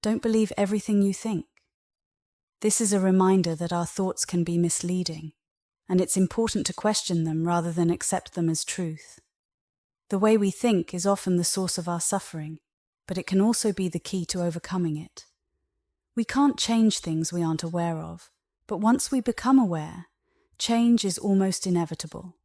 Don't believe everything you think. This is a reminder that our thoughts can be misleading, and it's important to question them rather than accept them as truth. The way we think is often the source of our suffering, but it can also be the key to overcoming it. We can't change things we aren't aware of, but once we become aware, change is almost inevitable.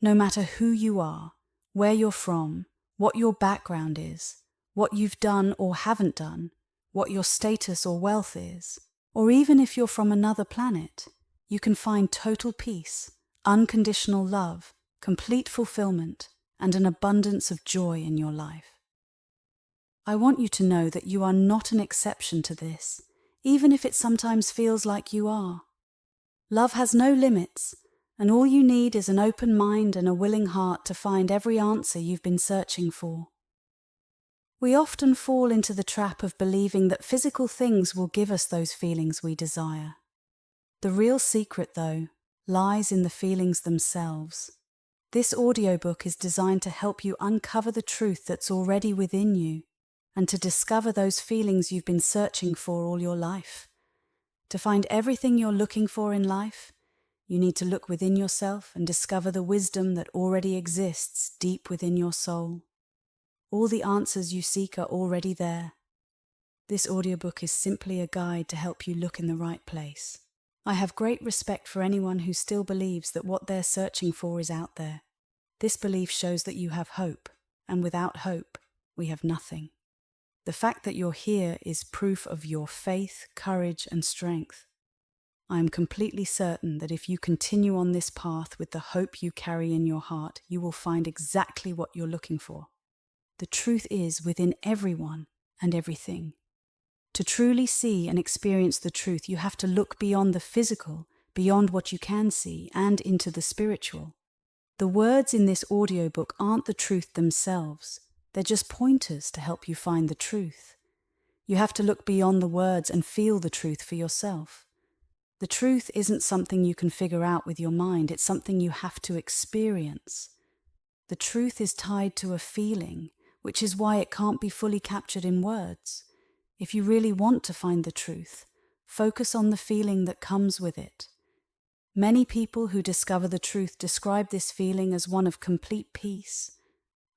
No matter who you are, where you're from, what your background is, what you've done or haven't done, what your status or wealth is, or even if you're from another planet, you can find total peace, unconditional love, complete fulfillment, and an abundance of joy in your life. I want you to know that you are not an exception to this, even if it sometimes feels like you are. Love has no limits, and all you need is an open mind and a willing heart to find every answer you've been searching for. We often fall into the trap of believing that physical things will give us those feelings we desire. The real secret, though, lies in the feelings themselves. This audiobook is designed to help you uncover the truth that's already within you and to discover those feelings you've been searching for all your life. To find everything you're looking for in life, you need to look within yourself and discover the wisdom that already exists deep within your soul. All the answers you seek are already there. This audiobook is simply a guide to help you look in the right place. I have great respect for anyone who still believes that what they're searching for is out there. This belief shows that you have hope, and without hope, we have nothing. The fact that you're here is proof of your faith, courage, and strength. I am completely certain that if you continue on this path with the hope you carry in your heart, you will find exactly what you're looking for. The truth is within everyone and everything. To truly see and experience the truth, you have to look beyond the physical, beyond what you can see, and into the spiritual. The words in this audiobook aren't the truth themselves. They're just pointers to help you find the truth. You have to look beyond the words and feel the truth for yourself. The truth isn't something you can figure out with your mind, it's something you have to experience. The truth is tied to a feeling, which is why it can't be fully captured in words. If you really want to find the truth, focus on the feeling that comes with it. Many people who discover the truth describe this feeling as one of complete peace,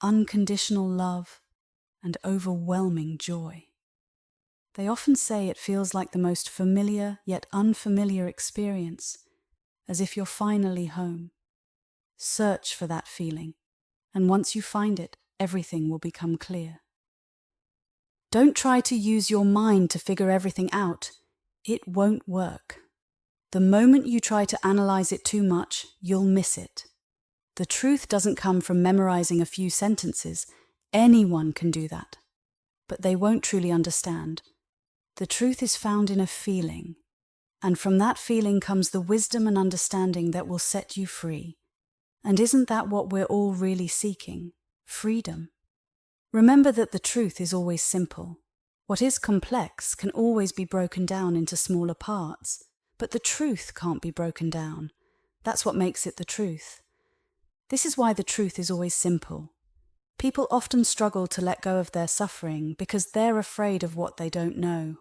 unconditional love, and overwhelming joy. They often say it feels like the most familiar yet unfamiliar experience, as if you're finally home. Search for that feeling, and once you find it, everything will become clear. Don't try to use your mind to figure everything out. It won't work. The moment you try to analyze it too much, you'll miss it. The truth doesn't come from memorizing a few sentences. Anyone can do that. But they won't truly understand. The truth is found in a feeling, and from that feeling comes the wisdom and understanding that will set you free. And isn't that what we're all really seeking? Freedom. Remember that the truth is always simple. What is complex can always be broken down into smaller parts, but the truth can't be broken down. That's what makes it the truth. This is why the truth is always simple. People often struggle to let go of their suffering because they're afraid of what they don't know.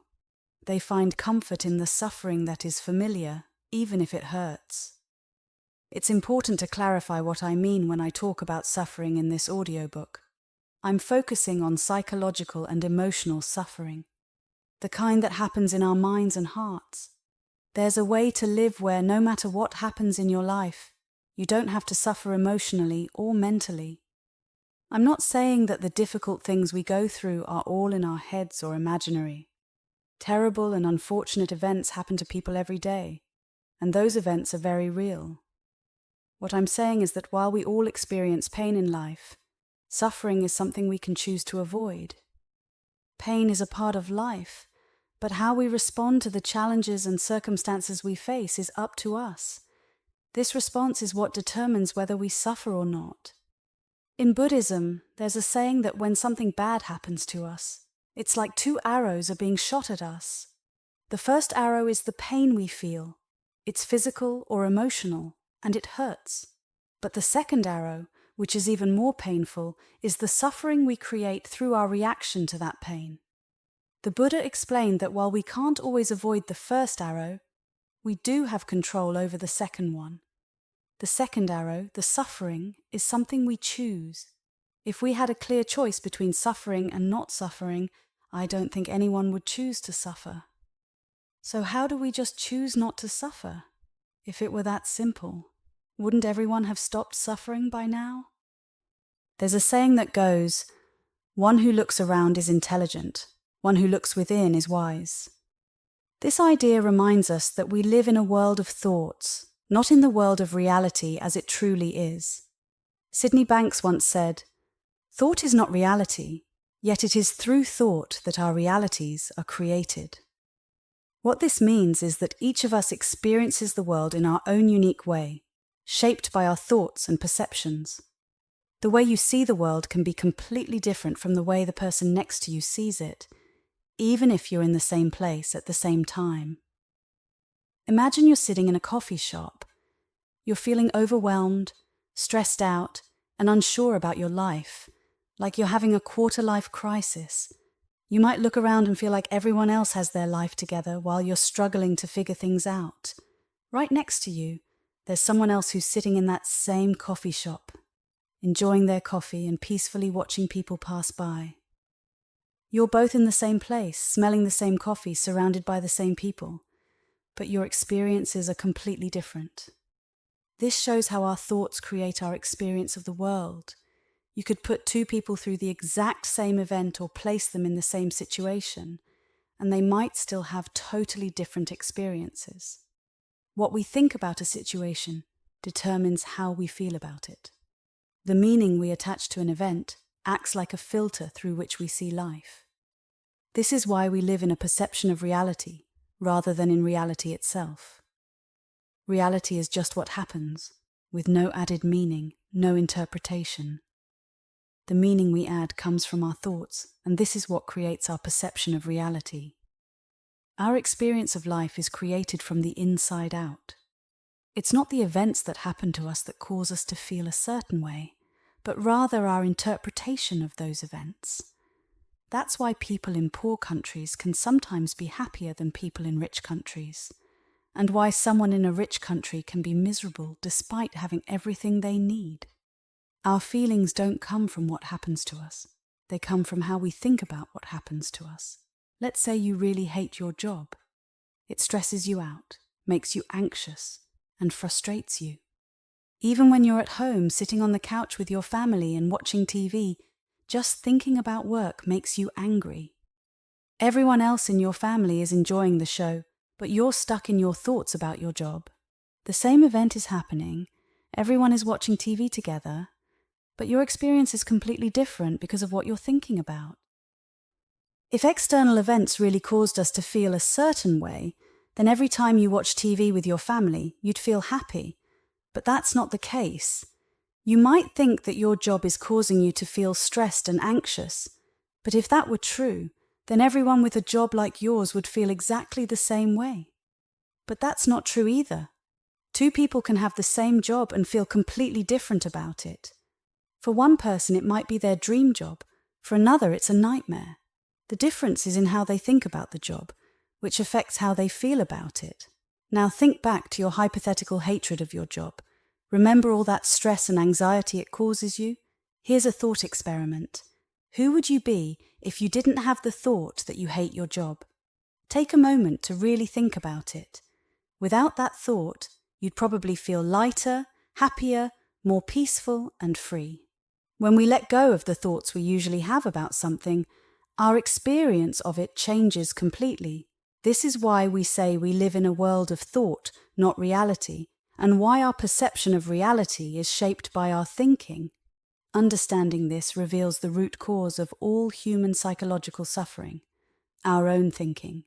They find comfort in the suffering that is familiar, even if it hurts. It's important to clarify what I mean when I talk about suffering in this audiobook. I'm focusing on psychological and emotional suffering, the kind that happens in our minds and hearts. There's a way to live where no matter what happens in your life, you don't have to suffer emotionally or mentally. I'm not saying that the difficult things we go through are all in our heads or imaginary. Terrible and unfortunate events happen to people every day, and those events are very real. What I'm saying is that while we all experience pain in life, suffering is something we can choose to avoid. Pain is a part of life, but how we respond to the challenges and circumstances we face is up to us. This response is what determines whether we suffer or not. In Buddhism, there's a saying that when something bad happens to us, it's like two arrows are being shot at us. The first arrow is the pain we feel. It's physical or emotional, and it hurts. But the second arrow, which is even more painful, is the suffering we create through our reaction to that pain. The Buddha explained that while we can't always avoid the first arrow, we do have control over the second one. The second arrow, the suffering, is something we choose. If we had a clear choice between suffering and not suffering, I don't think anyone would choose to suffer. So how do we just choose not to suffer? If it were that simple, wouldn't everyone have stopped suffering by now? There's a saying that goes, "One who looks around is intelligent, one who looks within is wise." This idea reminds us that we live in a world of thoughts, not in the world of reality as it truly is. Sydney Banks once said, "Thought is not reality, yet it is through thought that our realities are created." What this means is that each of us experiences the world in our own unique way, shaped by our thoughts and perceptions. The way you see the world can be completely different from the way the person next to you sees it, even if you're in the same place at the same time. Imagine you're sitting in a coffee shop. You're feeling overwhelmed, stressed out, and unsure about your life, like you're having a quarter-life crisis. You might look around and feel like everyone else has their life together while you're struggling to figure things out. Right next to you, there's someone else who's sitting in that same coffee shop, enjoying their coffee and peacefully watching people pass by. You're both in the same place, smelling the same coffee, surrounded by the same people, but your experiences are completely different. This shows how our thoughts create our experience of the world. You could put two people through the exact same event or place them in the same situation, and they might still have totally different experiences. What we think about a situation determines how we feel about it. The meaning we attach to an event acts like a filter through which we see life. This is why we live in a perception of reality rather than in reality itself. Reality is just what happens, with no added meaning, no interpretation. The meaning we add comes from our thoughts, and this is what creates our perception of reality. Our experience of life is created from the inside out. It's not the events that happen to us that cause us to feel a certain way, but rather our interpretation of those events. That's why people in poor countries can sometimes be happier than people in rich countries, and why someone in a rich country can be miserable despite having everything they need. Our feelings don't come from what happens to us. They come from how we think about what happens to us. Let's say you really hate your job. It stresses you out, makes you anxious, and frustrates you. Even when you're at home, sitting on the couch with your family and watching TV, just thinking about work makes you angry. Everyone else in your family is enjoying the show, but you're stuck in your thoughts about your job. The same event is happening, everyone is watching TV together, but your experience is completely different because of what you're thinking about. If external events really caused us to feel a certain way, then every time you watch TV with your family, you'd feel happy. But that's not the case. You might think that your job is causing you to feel stressed and anxious, but if that were true, then everyone with a job like yours would feel exactly the same way. But that's not true either. Two people can have the same job and feel completely different about it. For one person, it might be their dream job. For another, it's a nightmare. The difference is in how they think about the job, which affects how they feel about it. Now think back to your hypothetical hatred of your job. Remember all that stress and anxiety it causes you? Here's a thought experiment. Who would you be if you didn't have the thought that you hate your job? Take a moment to really think about it. Without that thought, you'd probably feel lighter, happier, more peaceful and free. When we let go of the thoughts we usually have about something, our experience of it changes completely. This is why we say we live in a world of thought, not reality, and why our perception of reality is shaped by our thinking. Understanding this reveals the root cause of all human psychological suffering, our own thinking.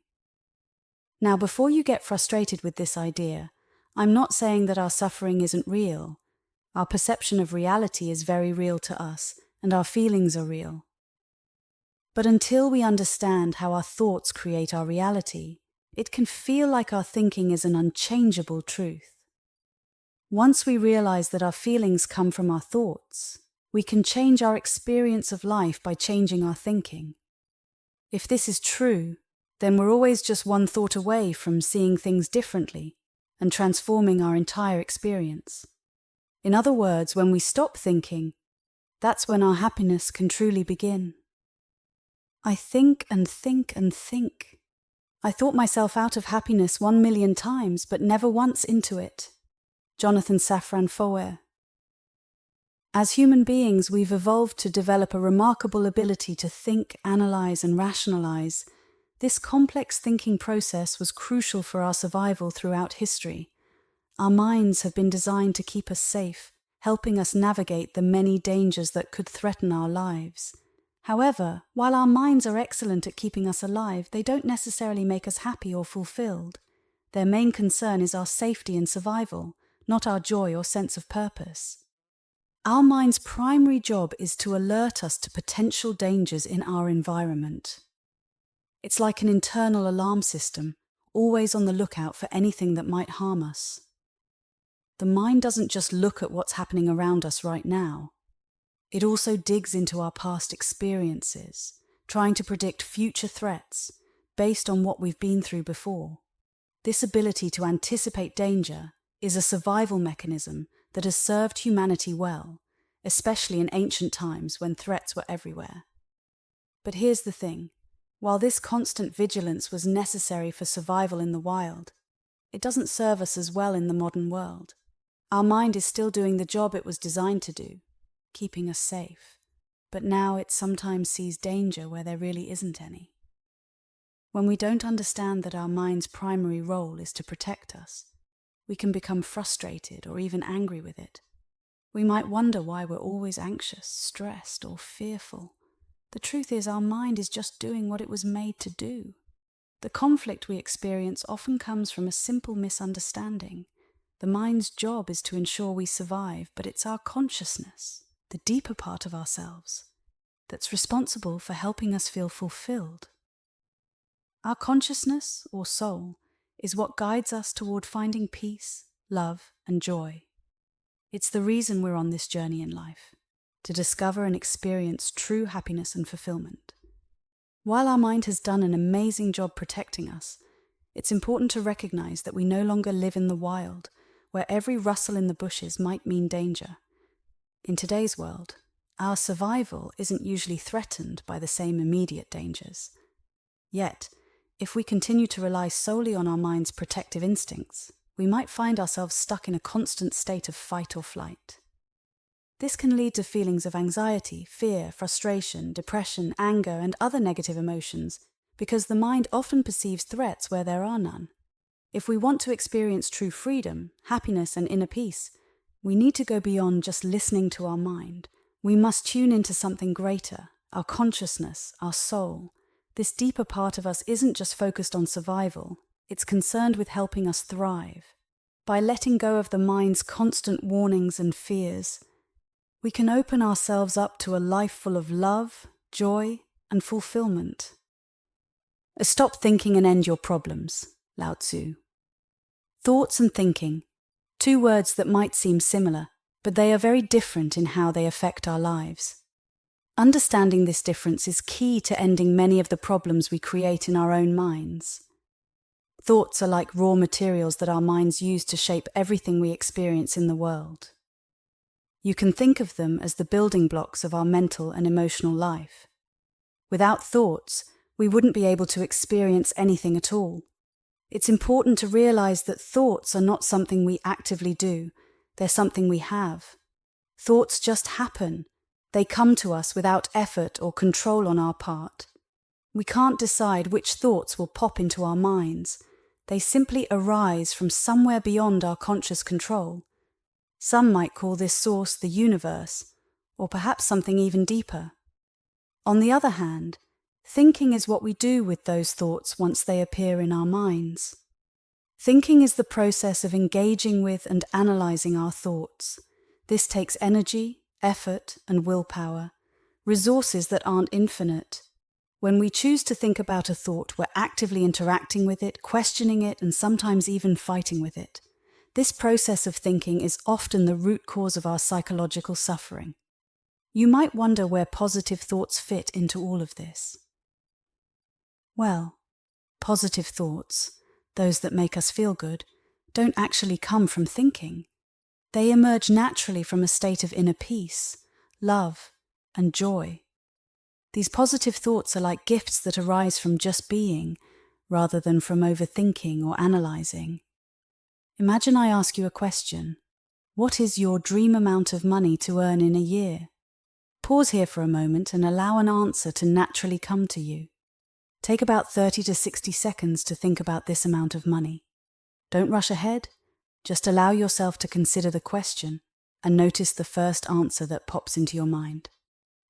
Now, before you get frustrated with this idea, I'm not saying that our suffering isn't real. Our perception of reality is very real to us, and our feelings are real. But until we understand how our thoughts create our reality, it can feel like our thinking is an unchangeable truth. Once we realize that our feelings come from our thoughts, we can change our experience of life by changing our thinking. If this is true, then we're always just one thought away from seeing things differently and transforming our entire experience. In other words, when we stop thinking, that's when our happiness can truly begin. I think and think and think. I thought myself out of happiness 1,000,000 times, but never once into it. Jonathan Safran Foer. As human beings, we've evolved to develop a remarkable ability to think, analyze, and rationalize. This complex thinking process was crucial for our survival throughout history. Our minds have been designed to keep us safe, helping us navigate the many dangers that could threaten our lives. However, while our minds are excellent at keeping us alive, they don't necessarily make us happy or fulfilled. Their main concern is our safety and survival, not our joy or sense of purpose. Our mind's primary job is to alert us to potential dangers in our environment. It's like an internal alarm system, always on the lookout for anything that might harm us. The mind doesn't just look at what's happening around us right now. It also digs into our past experiences, trying to predict future threats based on what we've been through before. This ability to anticipate danger is a survival mechanism that has served humanity well, especially in ancient times when threats were everywhere. But here's the thing. While this constant vigilance was necessary for survival in the wild, it doesn't serve us as well in the modern world. Our mind is still doing the job it was designed to do, keeping us safe, but now it sometimes sees danger where there really isn't any. When we don't understand that our mind's primary role is to protect us, we can become frustrated or even angry with it. We might wonder why we're always anxious, stressed, or fearful. The truth is, our mind is just doing what it was made to do. The conflict we experience often comes from a simple misunderstanding. The mind's job is to ensure we survive, but it's our consciousness, the deeper part of ourselves, that's responsible for helping us feel fulfilled. Our consciousness, or soul, is what guides us toward finding peace, love, and joy. It's the reason we're on this journey in life, to discover and experience true happiness and fulfillment. While our mind has done an amazing job protecting us, it's important to recognize that we no longer live in the wild, where every rustle in the bushes might mean danger. In today's world, our survival isn't usually threatened by the same immediate dangers. Yet, if we continue to rely solely on our mind's protective instincts, we might find ourselves stuck in a constant state of fight or flight. This can lead to feelings of anxiety, fear, frustration, depression, anger, and other negative emotions, because the mind often perceives threats where there are none. If we want to experience true freedom, happiness, and inner peace, we need to go beyond just listening to our mind. We must tune into something greater, our consciousness, our soul. This deeper part of us isn't just focused on survival, it's concerned with helping us thrive. By letting go of the mind's constant warnings and fears, we can open ourselves up to a life full of love, joy, and fulfillment. Stop thinking and end your problems, Lao Tzu. Thoughts and thinking, two words that might seem similar, but they are very different in how they affect our lives. Understanding this difference is key to ending many of the problems we create in our own minds. Thoughts are like raw materials that our minds use to shape everything we experience in the world. You can think of them as the building blocks of our mental and emotional life. Without thoughts, we wouldn't be able to experience anything at all. It's important to realize that thoughts are not something we actively do, they're something we have. Thoughts just happen. They come to us without effort or control on our part. We can't decide which thoughts will pop into our minds. They simply arise from somewhere beyond our conscious control. Some might call this source the universe, or perhaps something even deeper. On the other hand, thinking is what we do with those thoughts once they appear in our minds. Thinking is the process of engaging with and analyzing our thoughts. This takes energy, effort, and willpower, resources that aren't infinite. When we choose to think about a thought, we're actively interacting with it, questioning it, and sometimes even fighting with it. This process of thinking is often the root cause of our psychological suffering. You might wonder where positive thoughts fit into all of this. Well, positive thoughts, those that make us feel good, don't actually come from thinking. They emerge naturally from a state of inner peace, love, and joy. These positive thoughts are like gifts that arise from just being, rather than from overthinking or analyzing. Imagine I ask you a question. What is your dream amount of money to earn in a year? Pause here for a moment and allow an answer to naturally come to you. Take about 30 to 60 seconds to think about this amount of money. Don't rush ahead, just allow yourself to consider the question and notice the first answer that pops into your mind.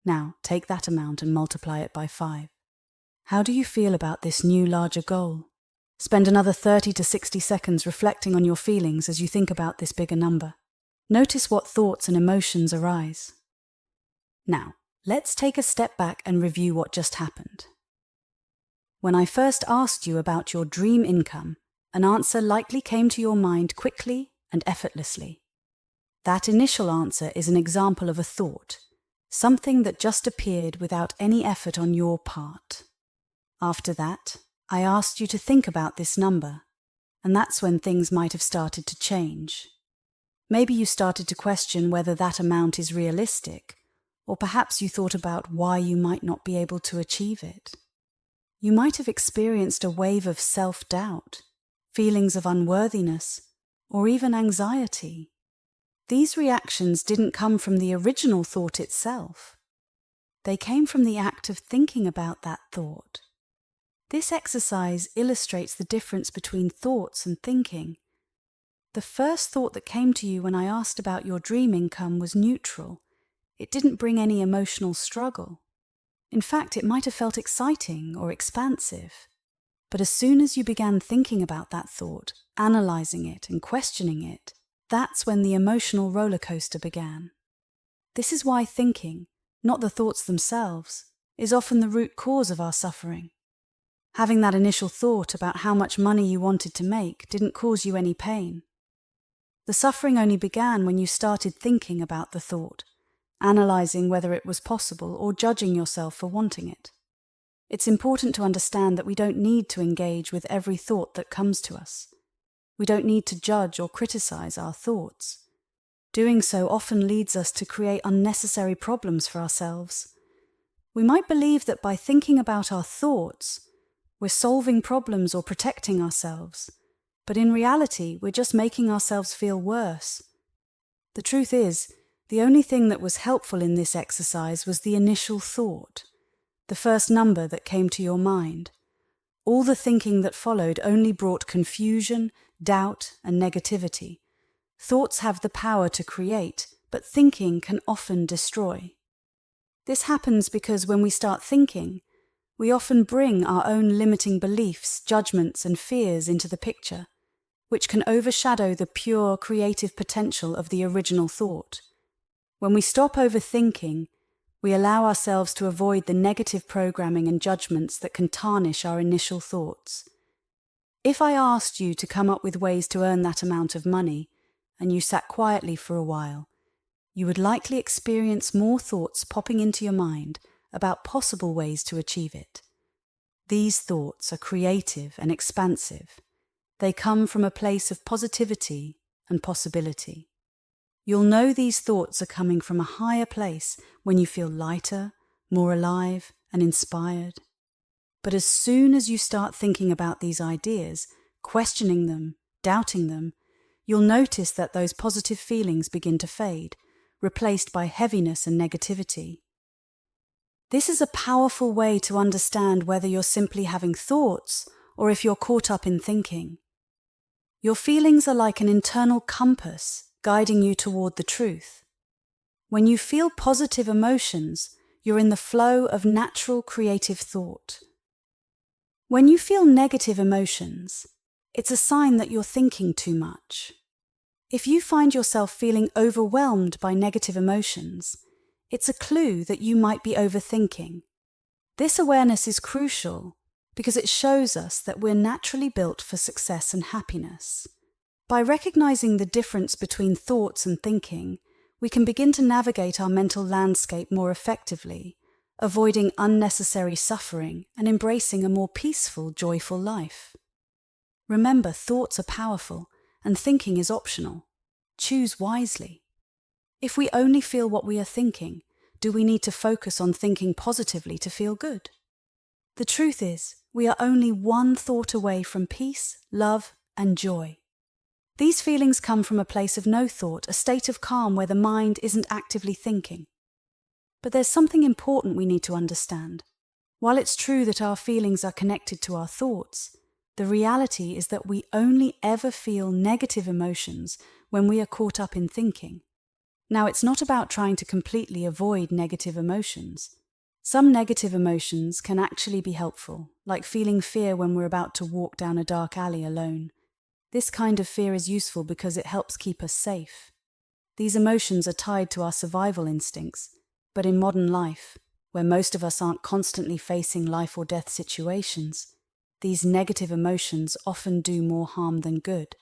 Now, take that amount and multiply it by 5. How do you feel about this new larger goal? Spend another 30 to 60 seconds reflecting on your feelings as you think about this bigger number. Notice what thoughts and emotions arise. Now, let's take a step back and review what just happened. When I first asked you about your dream income, an answer likely came to your mind quickly and effortlessly. That initial answer is an example of a thought, something that just appeared without any effort on your part. After that, I asked you to think about this number, and that's when things might have started to change. Maybe you started to question whether that amount is realistic, or perhaps you thought about why you might not be able to achieve it. You might have experienced a wave of self-doubt, feelings of unworthiness, or even anxiety. These reactions didn't come from the original thought itself. They came from the act of thinking about that thought. This exercise illustrates the difference between thoughts and thinking. The first thought that came to you when I asked about your dream income was neutral. It didn't bring any emotional struggle. In fact, it might have felt exciting or expansive. But as soon as you began thinking about that thought, analyzing it and questioning it, that's when the emotional roller coaster began. This is why thinking, not the thoughts themselves, is often the root cause of our suffering. Having that initial thought about how much money you wanted to make didn't cause you any pain. The suffering only began when you started thinking about the thought, analyzing whether it was possible or judging yourself for wanting it. It's important to understand that we don't need to engage with every thought that comes to us. We don't need to judge or criticize our thoughts. Doing so often leads us to create unnecessary problems for ourselves. We might believe that by thinking about our thoughts, we're solving problems or protecting ourselves, but in reality, we're just making ourselves feel worse. The truth is, the only thing that was helpful in this exercise was the initial thought, the first number that came to your mind. All the thinking that followed only brought confusion, doubt, and negativity. Thoughts have the power to create, but thinking can often destroy. This happens because when we start thinking, we often bring our own limiting beliefs, judgments, and fears into the picture, which can overshadow the pure creative potential of the original thought. When we stop overthinking, we allow ourselves to avoid the negative programming and judgments that can tarnish our initial thoughts. If I asked you to come up with ways to earn that amount of money, and you sat quietly for a while, you would likely experience more thoughts popping into your mind about possible ways to achieve it. These thoughts are creative and expansive. They come from a place of positivity and possibility. You'll know these thoughts are coming from a higher place when you feel lighter, more alive, and inspired. But as soon as you start thinking about these ideas, questioning them, doubting them, you'll notice that those positive feelings begin to fade, replaced by heaviness and negativity. This is a powerful way to understand whether you're simply having thoughts or if you're caught up in thinking. Your feelings are like an internal compass guiding you toward the truth. When you feel positive emotions, you're in the flow of natural creative thought. When you feel negative emotions, it's a sign that you're thinking too much. If you find yourself feeling overwhelmed by negative emotions, it's a clue that you might be overthinking. This awareness is crucial because it shows us that we're naturally built for success and happiness. By recognizing the difference between thoughts and thinking, we can begin to navigate our mental landscape more effectively, avoiding unnecessary suffering and embracing a more peaceful, joyful life. Remember, thoughts are powerful and thinking is optional. Choose wisely. If we only feel what we are thinking, do we need to focus on thinking positively to feel good? The truth is, we are only one thought away from peace, love, and joy. These feelings come from a place of no thought, a state of calm where the mind isn't actively thinking. But there's something important we need to understand. While it's true that our feelings are connected to our thoughts, the reality is that we only ever feel negative emotions when we are caught up in thinking. Now, it's not about trying to completely avoid negative emotions. Some negative emotions can actually be helpful, like feeling fear when we're about to walk down a dark alley alone. This kind of fear is useful because it helps keep us safe. These emotions are tied to our survival instincts, but in modern life, where most of us aren't constantly facing life or death situations, these negative emotions often do more harm than good.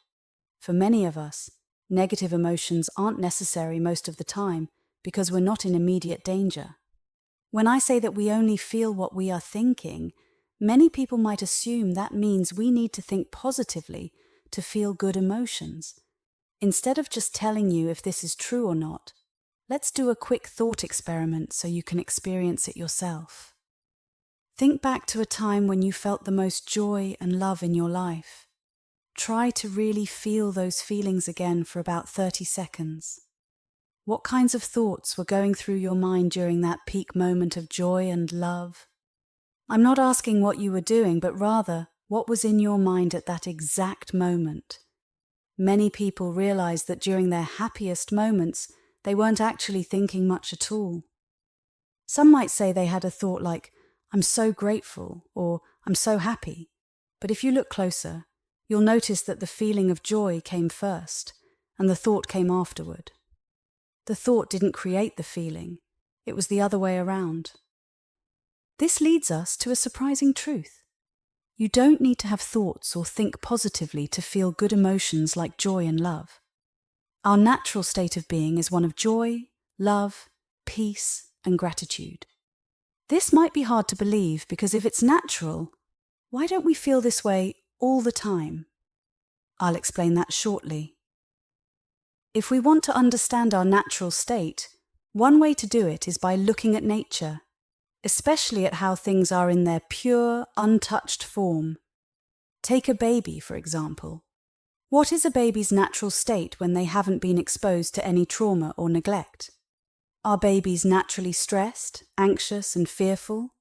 For many of us, negative emotions aren't necessary most of the time because we're not in immediate danger. When I say that we only feel what we are thinking, many people might assume that means we need to think positively to feel good emotions. Instead of just telling you if this is true or not, let's do a quick thought experiment so you can experience it yourself. Think back to a time when you felt the most joy and love in your life. Try to really feel those feelings again for about 30 seconds. What kinds of thoughts were going through your mind during that peak moment of joy and love? I'm not asking what you were doing, but rather, what was in your mind at that exact moment? Many people realize that during their happiest moments, they weren't actually thinking much at all. Some might say they had a thought like, "I'm so grateful," or "I'm so happy." But if you look closer, you'll notice that the feeling of joy came first, and the thought came afterward. The thought didn't create the feeling, it was the other way around. This leads us to a surprising truth. You don't need to have thoughts or think positively to feel good emotions like joy and love. Our natural state of being is one of joy, love, peace, and gratitude. This might be hard to believe because if it's natural, why don't we feel this way all the time? I'll explain that shortly. If we want to understand our natural state, one way to do it is by looking at nature, especially at how things are in their pure, untouched form. Take a baby, for example. What is a baby's natural state when they haven't been exposed to any trauma or neglect? Are babies naturally stressed, anxious, and fearful?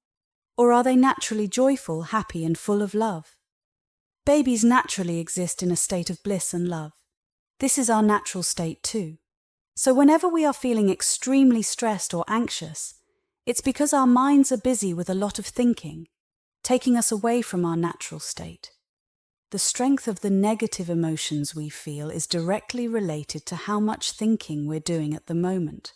Or are they naturally joyful, happy, and full of love? Babies naturally exist in a state of bliss and love. This is our natural state too. So whenever we are feeling extremely stressed or anxious, it's because our minds are busy with a lot of thinking, taking us away from our natural state. The strength of the negative emotions we feel is directly related to how much thinking we're doing at the moment.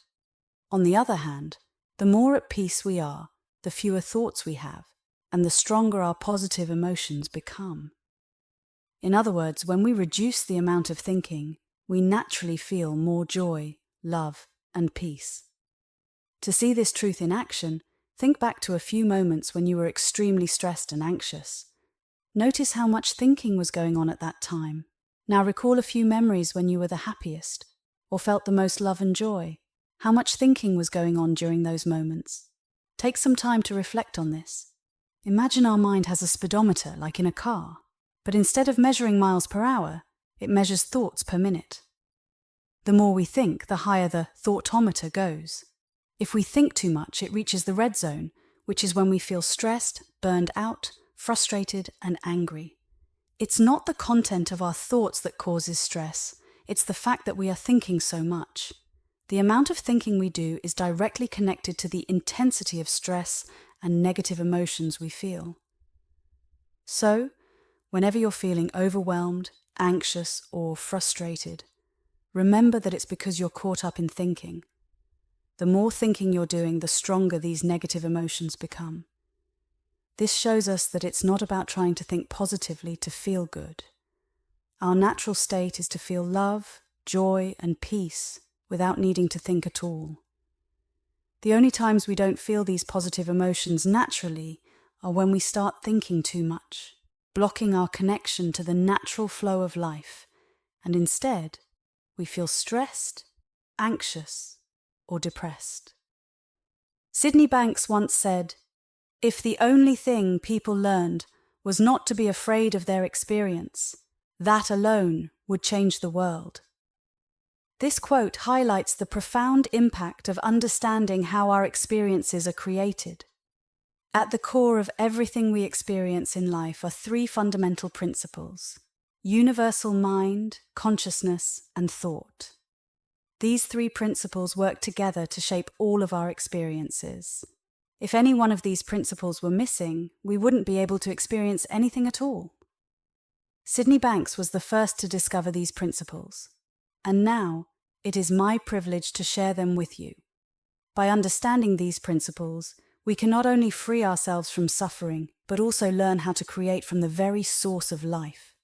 On the other hand, the more at peace we are, the fewer thoughts we have, and the stronger our positive emotions become. In other words, when we reduce the amount of thinking, we naturally feel more joy, love, and peace. To see this truth in action, think back to a few moments when you were extremely stressed and anxious. Notice how much thinking was going on at that time. Now recall a few memories when you were the happiest, or felt the most love and joy. How much thinking was going on during those moments? Take some time to reflect on this. Imagine our mind has a speedometer, like in a car, but instead of measuring miles per hour, it measures thoughts per minute. The more we think, the higher the thoughtometer goes. If we think too much, it reaches the red zone, which is when we feel stressed, burned out, frustrated, and angry. It's not the content of our thoughts that causes stress, it's the fact that we are thinking so much. The amount of thinking we do is directly connected to the intensity of stress and negative emotions we feel. So, whenever you're feeling overwhelmed, anxious, or frustrated, remember that it's because you're caught up in thinking. The more thinking you're doing, the stronger these negative emotions become. This shows us that it's not about trying to think positively to feel good. Our natural state is to feel love, joy, and peace without needing to think at all. The only times we don't feel these positive emotions naturally are when we start thinking too much, blocking our connection to the natural flow of life, and instead, we feel stressed, anxious, or depressed. Sydney Banks once said, "If the only thing people learned was not to be afraid of their experience, that alone would change the world." This quote highlights the profound impact of understanding how our experiences are created. At the core of everything we experience in life are three fundamental principles: universal mind, consciousness, and thought. These three principles work together to shape all of our experiences. If any one of these principles were missing, we wouldn't be able to experience anything at all. Sydney Banks was the first to discover these principles, and now it is my privilege to share them with you. By understanding these principles, we can not only free ourselves from suffering, but also learn how to create from the very source of life.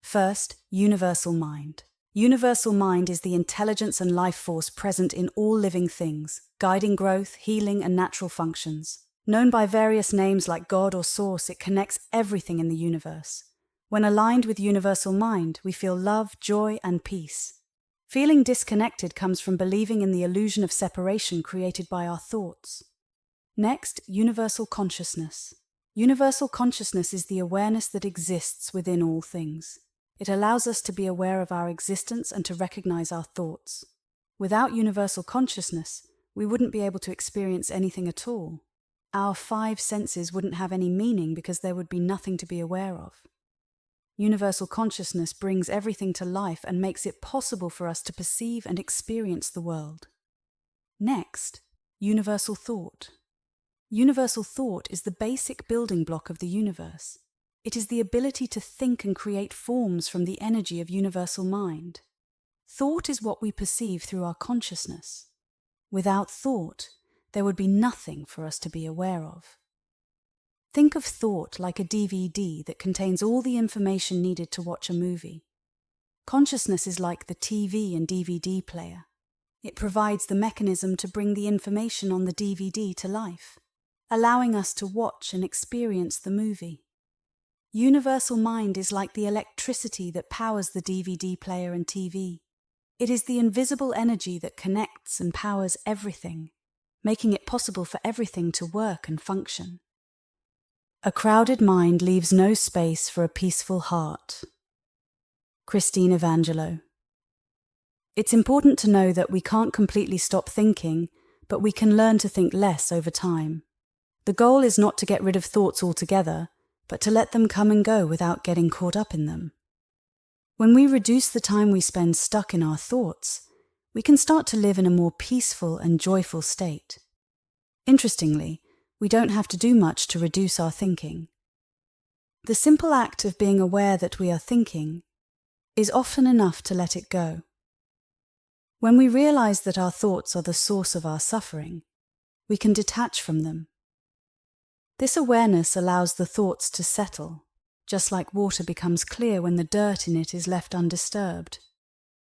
First, universal mind. Universal mind is the intelligence and life force present in all living things, guiding growth, healing, and natural functions. Known by various names like God or Source, it connects everything in the universe. When aligned with universal mind, we feel love, joy, and peace. Feeling disconnected comes from believing in the illusion of separation created by our thoughts. Next, universal consciousness. Universal consciousness is the awareness that exists within all things. It allows us to be aware of our existence and to recognize our thoughts. Without universal consciousness, we wouldn't be able to experience anything at all. Our five senses wouldn't have any meaning because there would be nothing to be aware of. Universal consciousness brings everything to life and makes it possible for us to perceive and experience the world. Next, universal thought. Universal thought is the basic building block of the universe. It is the ability to think and create forms from the energy of universal mind. Thought is what we perceive through our consciousness. Without thought, there would be nothing for us to be aware of. Think of thought like a DVD that contains all the information needed to watch a movie. Consciousness is like the TV and DVD player. It provides the mechanism to bring the information on the DVD to life, allowing us to watch and experience the movie. Universal mind is like the electricity that powers the DVD player and TV. It is the invisible energy that connects and powers everything, making it possible for everything to work and function. A crowded mind leaves no space for a peaceful heart. Christine Evangelo. It's important to know that we can't completely stop thinking, but we can learn to think less over time. The goal is not to get rid of thoughts altogether, but to let them come and go without getting caught up in them. When we reduce the time we spend stuck in our thoughts, we can start to live in a more peaceful and joyful state. Interestingly, we don't have to do much to reduce our thinking. The simple act of being aware that we are thinking is often enough to let it go. When we realize that our thoughts are the source of our suffering, we can detach from them. This awareness allows the thoughts to settle, just like water becomes clear when the dirt in it is left undisturbed.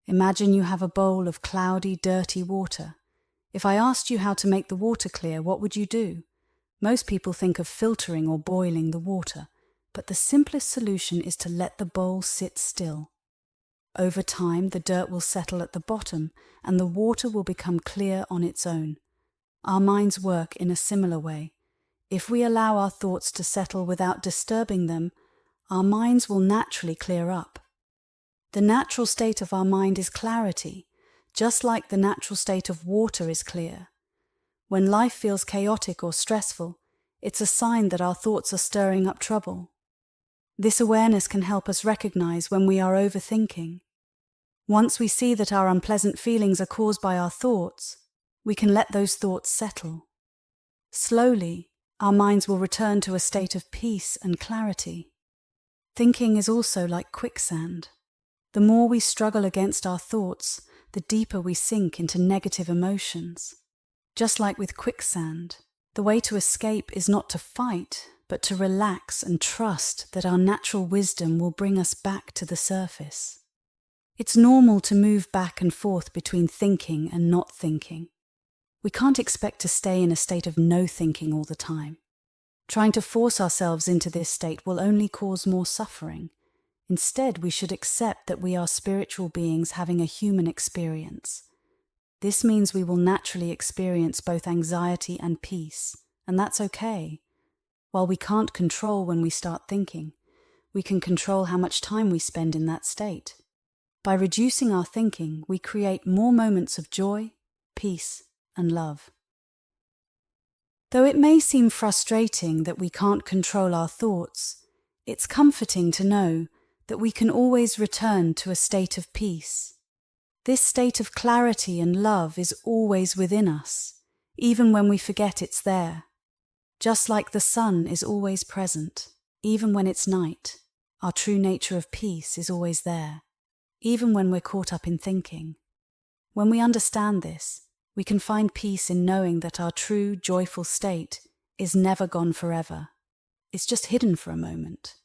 Imagine you have a bowl of cloudy, dirty water. If I asked you how to make the water clear, what would you do? Most people think of filtering or boiling the water, but the simplest solution is to let the bowl sit still. Over time, the dirt will settle at the bottom and the water will become clear on its own. Our minds work in a similar way. If we allow our thoughts to settle without disturbing them, our minds will naturally clear up. The natural state of our mind is clarity, just like the natural state of water is clear. When life feels chaotic or stressful, it's a sign that our thoughts are stirring up trouble. This awareness can help us recognize when we are overthinking. Once we see that our unpleasant feelings are caused by our thoughts, we can let those thoughts settle. Slowly, our minds will return to a state of peace and clarity. Thinking is also like quicksand. The more we struggle against our thoughts, the deeper we sink into negative emotions. Just like with quicksand, the way to escape is not to fight, but to relax and trust that our natural wisdom will bring us back to the surface. It's normal to move back and forth between thinking and not thinking. We can't expect to stay in a state of no thinking all the time. Trying to force ourselves into this state will only cause more suffering. Instead, we should accept that we are spiritual beings having a human experience. This means we will naturally experience both anxiety and peace, and that's okay. While we can't control when we start thinking, we can control how much time we spend in that state. By reducing our thinking, we create more moments of joy, peace, and love. Though it may seem frustrating that we can't control our thoughts, it's comforting to know that we can always return to a state of peace. This state of clarity and love is always within us, even when we forget it's there. Just like the sun is always present, even when it's night, our true nature of peace is always there, even when we're caught up in thinking. When we understand this, we can find peace in knowing that our true, joyful state is never gone forever. It's just hidden for a moment.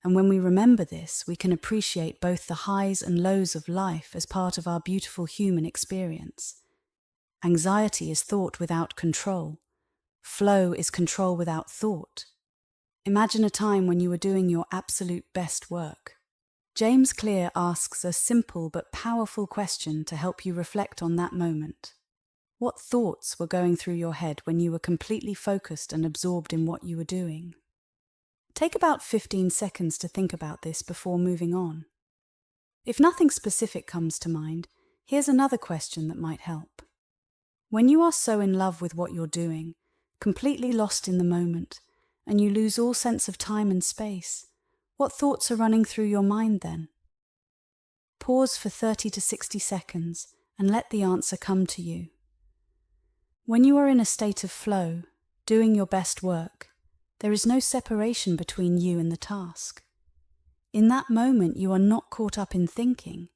And when we remember this, we can appreciate both the highs and lows of life as part of our beautiful human experience. Anxiety is thought without control. Flow is control without thought. Imagine a time when you were doing your absolute best work. James Clear asks a simple but powerful question to help you reflect on that moment. What thoughts were going through your head when you were completely focused and absorbed in what you were doing? Take about 15 seconds to think about this before moving on. If nothing specific comes to mind, here's another question that might help. When you are so in love with what you're doing, completely lost in the moment, and you lose all sense of time and space, what thoughts are running through your mind then? Pause for 30 to 60 seconds and let the answer come to you. When you are in a state of flow, doing your best work, there is no separation between you and the task. In that moment, you are not caught up in thinking.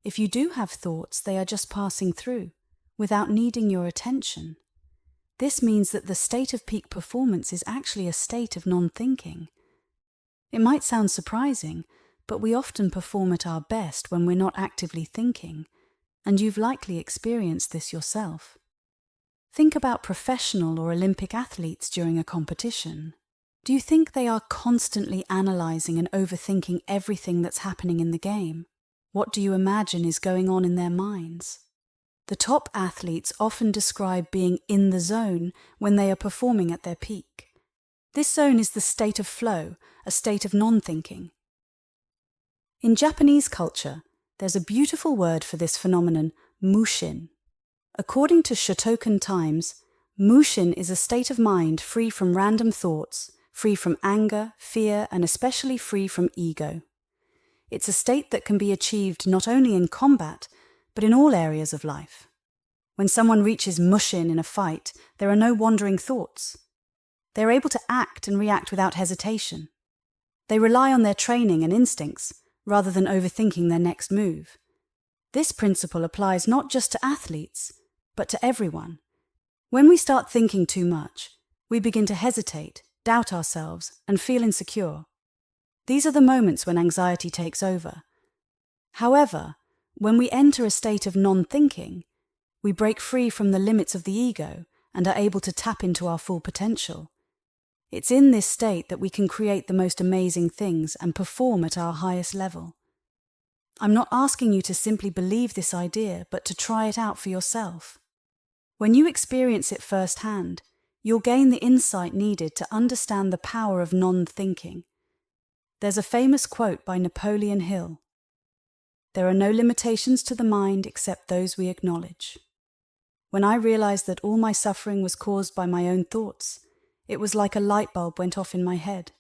If you do have thoughts, they are just passing through, without needing your attention. This means that the state of peak performance is actually a state of non-thinking. It might sound surprising, but we often perform at our best when we're not actively thinking, and you've likely experienced this yourself. Think about professional or Olympic athletes during a competition. Do you think they are constantly analysing and overthinking everything that's happening in the game? What do you imagine is going on in their minds? The top athletes often describe being in the zone when they are performing at their peak. This zone is the state of flow, a state of non-thinking. In Japanese culture, there's a beautiful word for this phenomenon, mushin. According to Shotokan Times, mushin is a state of mind free from random thoughts, free from anger, fear, and especially free from ego. It's a state that can be achieved not only in combat, but in all areas of life. When someone reaches mushin in a fight, there are no wandering thoughts. They are able to act and react without hesitation. They rely on their training and instincts, rather than overthinking their next move. This principle applies not just to athletes, but to everyone. When we start thinking too much, we begin to hesitate, doubt ourselves, and feel insecure. These are the moments when anxiety takes over. However, when we enter a state of non-thinking, we break free from the limits of the ego and are able to tap into our full potential. It's in this state that we can create the most amazing things and perform at our highest level. I'm not asking you to simply believe this idea, but to try it out for yourself. When you experience it firsthand, you'll gain the insight needed to understand the power of non-thinking. There's a famous quote by Napoleon Hill. "There are no limitations to the mind except those we acknowledge." When I realized that all my suffering was caused by my own thoughts, it was like a light bulb went off in my head.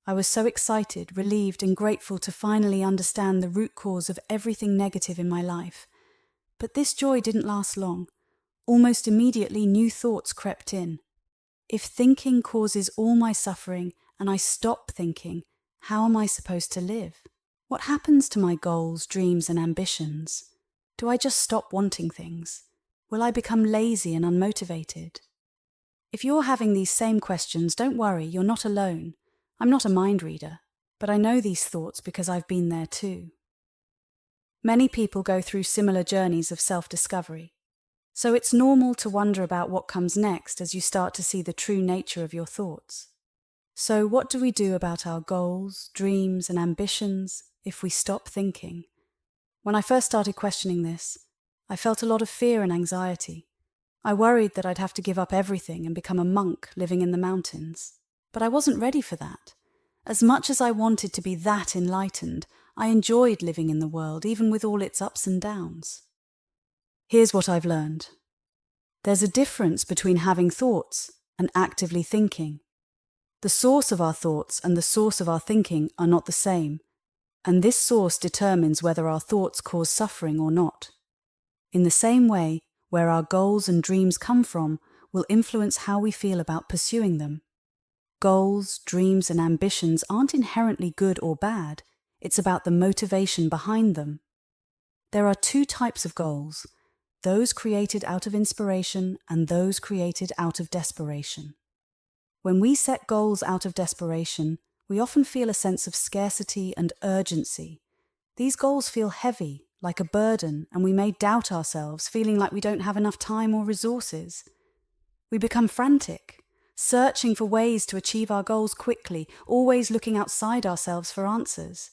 I was so excited, relieved, and grateful to finally understand the root cause of everything negative in my life. But this joy didn't last long. Almost immediately, new thoughts crept in. If thinking causes all my suffering and I stop thinking, how am I supposed to live? What happens to my goals, dreams, and ambitions? Do I just stop wanting things? Will I become lazy and unmotivated? If you're having these same questions, don't worry, you're not alone. I'm not a mind reader, but I know these thoughts because I've been there too. Many people go through similar journeys of self-discovery. So it's normal to wonder about what comes next as you start to see the true nature of your thoughts. So what do we do about our goals, dreams, and ambitions if we stop thinking? When I first started questioning this, I felt a lot of fear and anxiety. I worried that I'd have to give up everything and become a monk living in the mountains. But I wasn't ready for that. As much as I wanted to be that enlightened, I enjoyed living in the world, even with all its ups and downs. Here's what I've learned. There's a difference between having thoughts and actively thinking. The source of our thoughts and the source of our thinking are not the same, and this source determines whether our thoughts cause suffering or not. In the same way, where our goals and dreams come from will influence how we feel about pursuing them. Goals, dreams, and ambitions aren't inherently good or bad. It's about the motivation behind them. There are two types of goals, those created out of inspiration and those created out of desperation. When we set goals out of desperation, we often feel a sense of scarcity and urgency. These goals feel heavy, like a burden, and we may doubt ourselves, feeling like we don't have enough time or resources. We become frantic, searching for ways to achieve our goals quickly, always looking outside ourselves for answers.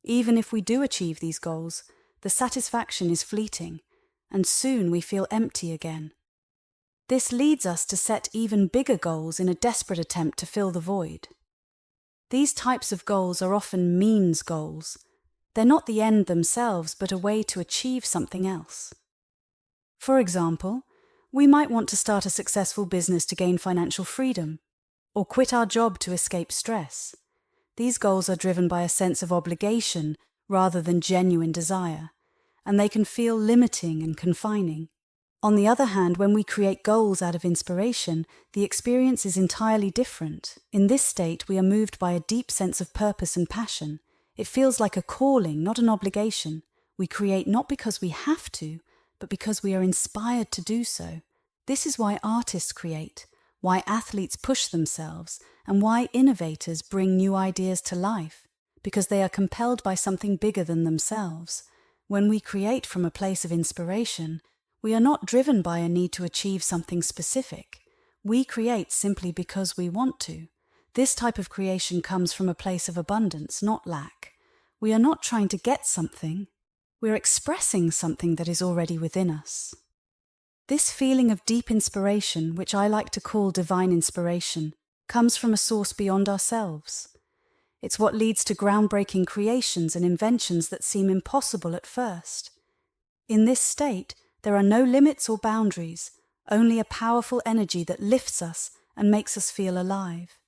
Even if we do achieve these goals, the satisfaction is fleeting, and soon we feel empty again. This leads us to set even bigger goals in a desperate attempt to fill the void. These types of goals are often means goals. They're not the end themselves, but a way to achieve something else. For example, we might want to start a successful business to gain financial freedom, or quit our job to escape stress. These goals are driven by a sense of obligation rather than genuine desire, and they can feel limiting and confining. On the other hand, when we create goals out of inspiration, the experience is entirely different. In this state, we are moved by a deep sense of purpose and passion. It feels like a calling, not an obligation. We create not because we have to, but because we are inspired to do so. This is why artists create, why athletes push themselves, and why innovators bring new ideas to life, because they are compelled by something bigger than themselves. When we create from a place of inspiration, we are not driven by a need to achieve something specific. We create simply because we want to. This type of creation comes from a place of abundance, not lack. We are not trying to get something. We're expressing something that is already within us. This feeling of deep inspiration, which I like to call divine inspiration, comes from a source beyond ourselves. It's what leads to groundbreaking creations and inventions that seem impossible at first. In this state, there are no limits or boundaries, only a powerful energy that lifts us and makes us feel alive.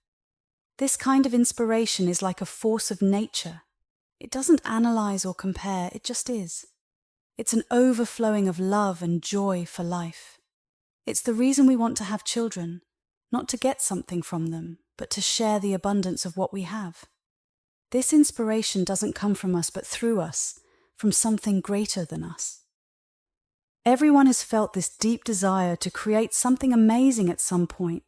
This kind of inspiration is like a force of nature. It doesn't analyze or compare, it just is. It's an overflowing of love and joy for life. It's the reason we want to have children, not to get something from them, but to share the abundance of what we have. This inspiration doesn't come from us, but through us, from something greater than us. Everyone has felt this deep desire to create something amazing at some point.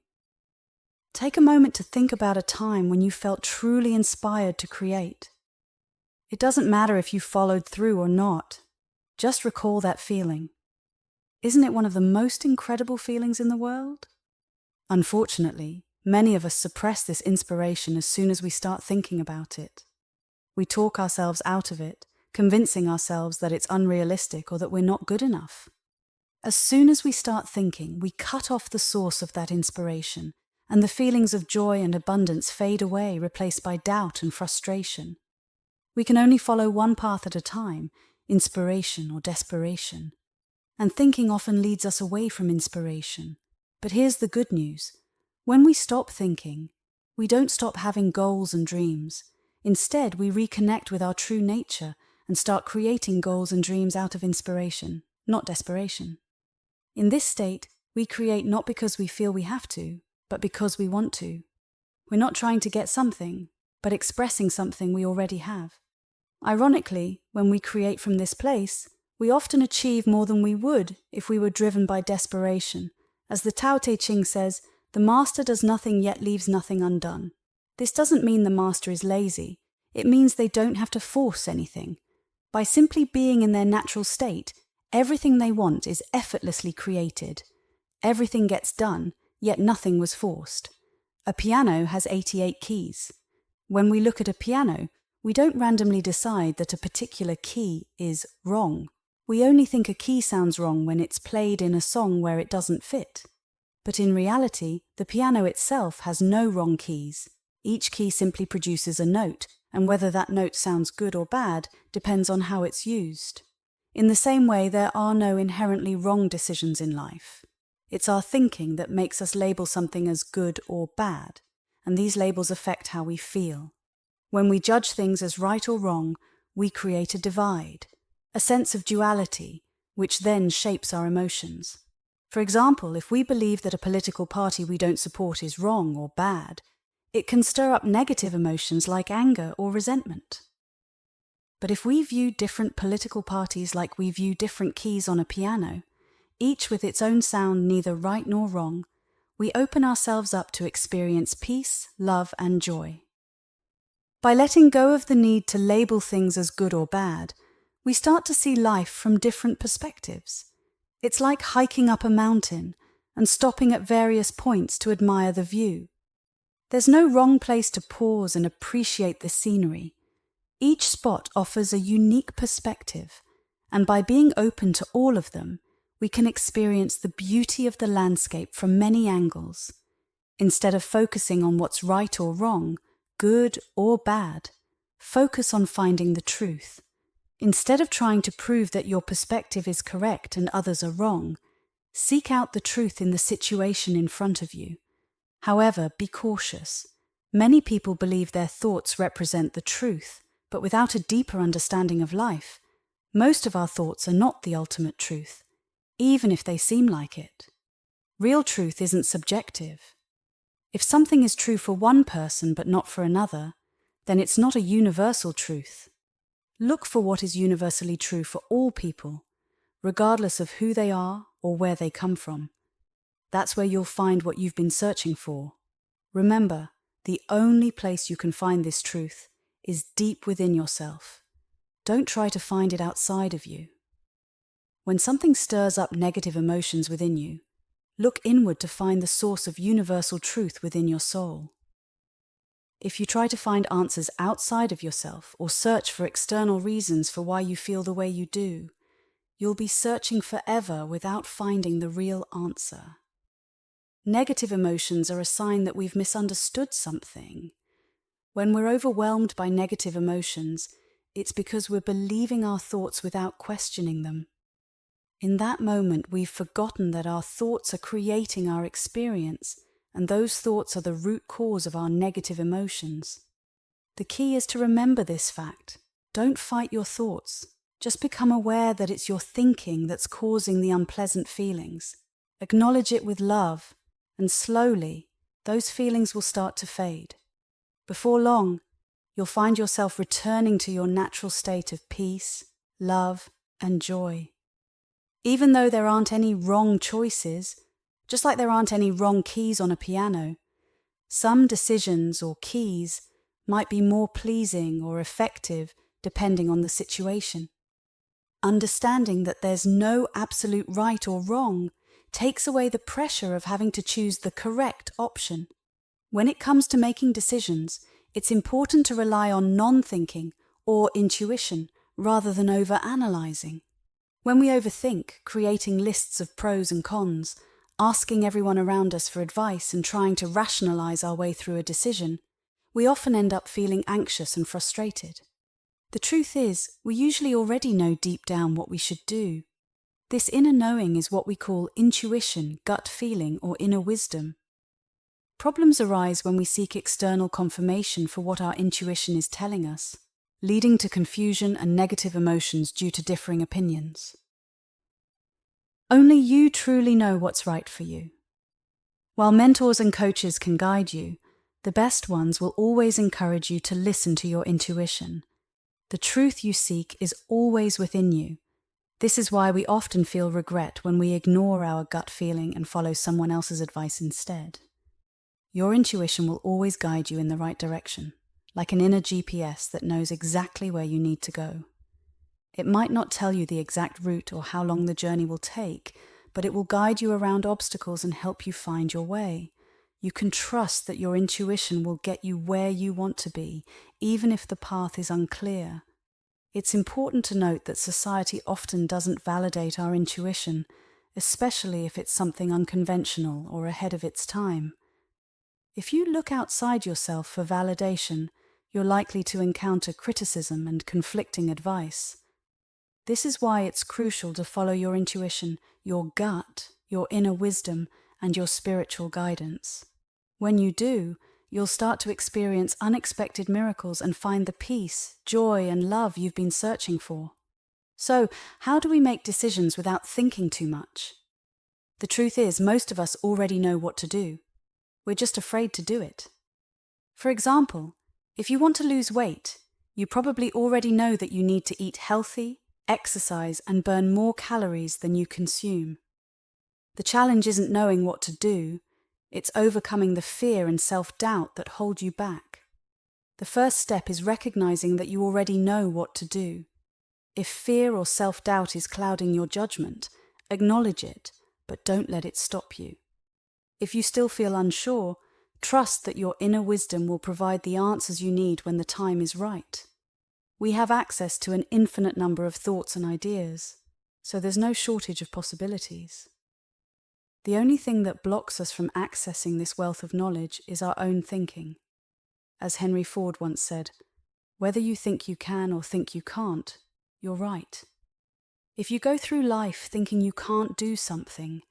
Take a moment to think about a time when you felt truly inspired to create. It doesn't matter if you followed through or not. Just recall that feeling. Isn't it one of the most incredible feelings in the world? Unfortunately, many of us suppress this inspiration as soon as we start thinking about it. We talk ourselves out of it, convincing ourselves that it's unrealistic or that we're not good enough. As soon as we start thinking, we cut off the source of that inspiration, and the feelings of joy and abundance fade away, replaced by doubt and frustration. We can only follow one path at a time, inspiration or desperation. And thinking often leads us away from inspiration. But here's the good news. When we stop thinking, we don't stop having goals and dreams. Instead, we reconnect with our true nature and start creating goals and dreams out of inspiration, not desperation. In this state, we create not because we feel we have to, but because we want to. We're not trying to get something, but expressing something we already have. Ironically, when we create from this place, we often achieve more than we would if we were driven by desperation. As the Tao Te Ching says, the master does nothing yet leaves nothing undone. This doesn't mean the master is lazy. It means they don't have to force anything. By simply being in their natural state, Everything they want is effortlessly created. Everything gets done, yet nothing was forced. A piano has 88 keys. When we look at a piano, we don't randomly decide that a particular key is wrong. We only think a key sounds wrong when it's played in a song where it doesn't fit. But in reality, the piano itself has no wrong keys. Each key simply produces a note, and whether that note sounds good or bad depends on how it's used. In the same way, there are no inherently wrong decisions in life. It's our thinking that makes us label something as good or bad, and these labels affect how we feel. When we judge things as right or wrong, we create a divide, a sense of duality, which then shapes our emotions. For example, if we believe that a political party we don't support is wrong or bad, it can stir up negative emotions like anger or resentment. But if we view different political parties like we view different keys on a piano, each with its own sound neither right nor wrong, we open ourselves up to experience peace, love, and joy. By letting go of the need to label things as good or bad, we start to see life from different perspectives. It's like hiking up a mountain and stopping at various points to admire the view. There's no wrong place to pause and appreciate the scenery. Each spot offers a unique perspective, and by being open to all of them, we can experience the beauty of the landscape from many angles. Instead of focusing on what's right or wrong, good or bad, focus on finding the truth. Instead of trying to prove that your perspective is correct and others are wrong, seek out the truth in the situation in front of you. However, be cautious. Many people believe their thoughts represent the truth, but without a deeper understanding of life, most of our thoughts are not the ultimate truth, even if they seem like it. Real truth isn't subjective. If something is true for one person but not for another, then it's not a universal truth. Look for what is universally true for all people, regardless of who they are or where they come from. That's where you'll find what you've been searching for. Remember, the only place you can find this truth is deep within yourself. Don't try to find it outside of you. When something stirs up negative emotions within you, look inward to find the source of universal truth within your soul. If you try to find answers outside of yourself or search for external reasons for why you feel the way you do, you'll be searching forever without finding the real answer. Negative emotions are a sign that we've misunderstood something. When we're overwhelmed by negative emotions, it's because we're believing our thoughts without questioning them. In that moment, we've forgotten that our thoughts are creating our experience, and those thoughts are the root cause of our negative emotions. The key is to remember this fact. Don't fight your thoughts. Just become aware that it's your thinking that's causing the unpleasant feelings. Acknowledge it with love, and slowly, those feelings will start to fade. Before long, you'll find yourself returning to your natural state of peace, love, and joy. Even though there aren't any wrong choices, just like there aren't any wrong keys on a piano, some decisions or keys might be more pleasing or effective depending on the situation. Understanding that there's no absolute right or wrong takes away the pressure of having to choose the correct option. When it comes to making decisions, it's important to rely on non-thinking or intuition rather than over-analyzing. When we overthink, creating lists of pros and cons, asking everyone around us for advice and trying to rationalize our way through a decision, we often end up feeling anxious and frustrated. The truth is, we usually already know deep down what we should do. This inner knowing is what we call intuition, gut feeling, or inner wisdom. Problems arise when we seek external confirmation for what our intuition is telling us, leading to confusion and negative emotions due to differing opinions. Only you truly know what's right for you. While mentors and coaches can guide you, the best ones will always encourage you to listen to your intuition. The truth you seek is always within you. This is why we often feel regret when we ignore our gut feeling and follow someone else's advice instead. Your intuition will always guide you in the right direction, like an inner GPS that knows exactly where you need to go. It might not tell you the exact route or how long the journey will take, but it will guide you around obstacles and help you find your way. You can trust that your intuition will get you where you want to be, even if the path is unclear. It's important to note that society often doesn't validate our intuition, especially if it's something unconventional or ahead of its time. If you look outside yourself for validation, you're likely to encounter criticism and conflicting advice. This is why it's crucial to follow your intuition, your gut, your inner wisdom, and your spiritual guidance. When you do, you'll start to experience unexpected miracles and find the peace, joy, and love you've been searching for. So, how do we make decisions without thinking too much? The truth is, most of us already know what to do. We're just afraid to do it. For example, if you want to lose weight, you probably already know that you need to eat healthy, exercise, and burn more calories than you consume. The challenge isn't knowing what to do, it's overcoming the fear and self-doubt that hold you back. The first step is recognizing that you already know what to do. If fear or self-doubt is clouding your judgment, acknowledge it, but don't let it stop you. If you still feel unsure, trust that your inner wisdom will provide the answers you need when the time is right. We have access to an infinite number of thoughts and ideas, so there's no shortage of possibilities. The only thing that blocks us from accessing this wealth of knowledge is our own thinking. As Henry Ford once said, whether you think you can or think you can't, you're right. If you go through life thinking you can't do something,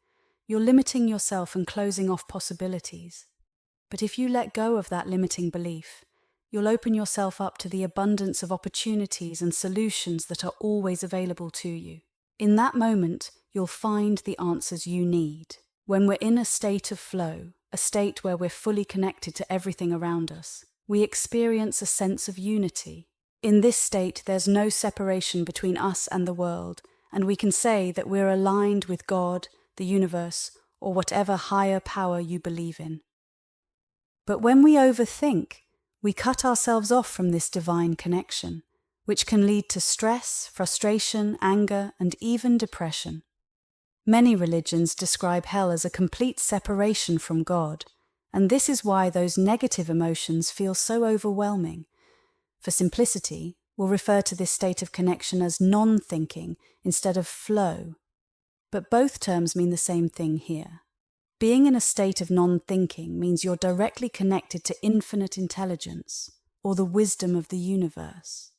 you're limiting yourself and closing off possibilities. But if you let go of that limiting belief, you'll open yourself up to the abundance of opportunities and solutions that are always available to you. In that moment, you'll find the answers you need. When we're in a state of flow, a state where we're fully connected to everything around us, we experience a sense of unity. In this state, there's no separation between us and the world, and we can say that we're aligned with God, the universe, or whatever higher power you believe in. But when we overthink, we cut ourselves off from this divine connection, which can lead to stress, frustration, anger, and even depression. Many religions describe hell as a complete separation from God, and this is why those negative emotions feel so overwhelming. For simplicity, we'll refer to this state of connection as non-thinking instead of flow. But both terms mean the same thing here. Being in a state of non-thinking means you're directly connected to infinite intelligence, or the wisdom of the universe.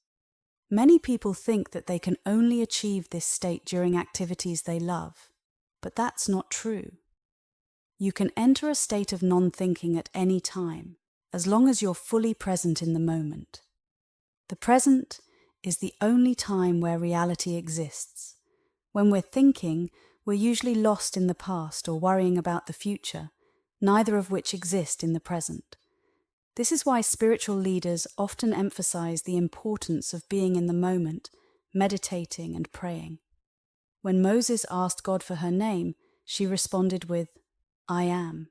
Many people think that they can only achieve this state during activities they love, but that's not true. You can enter a state of non-thinking at any time, as long as you're fully present in the moment. The present is the only time where reality exists. When we're thinking, we're usually lost in the past or worrying about the future, neither of which exist in the present. This is why spiritual leaders often emphasize the importance of being in the moment, meditating and praying. When Moses asked God for her name, she responded with, "I am."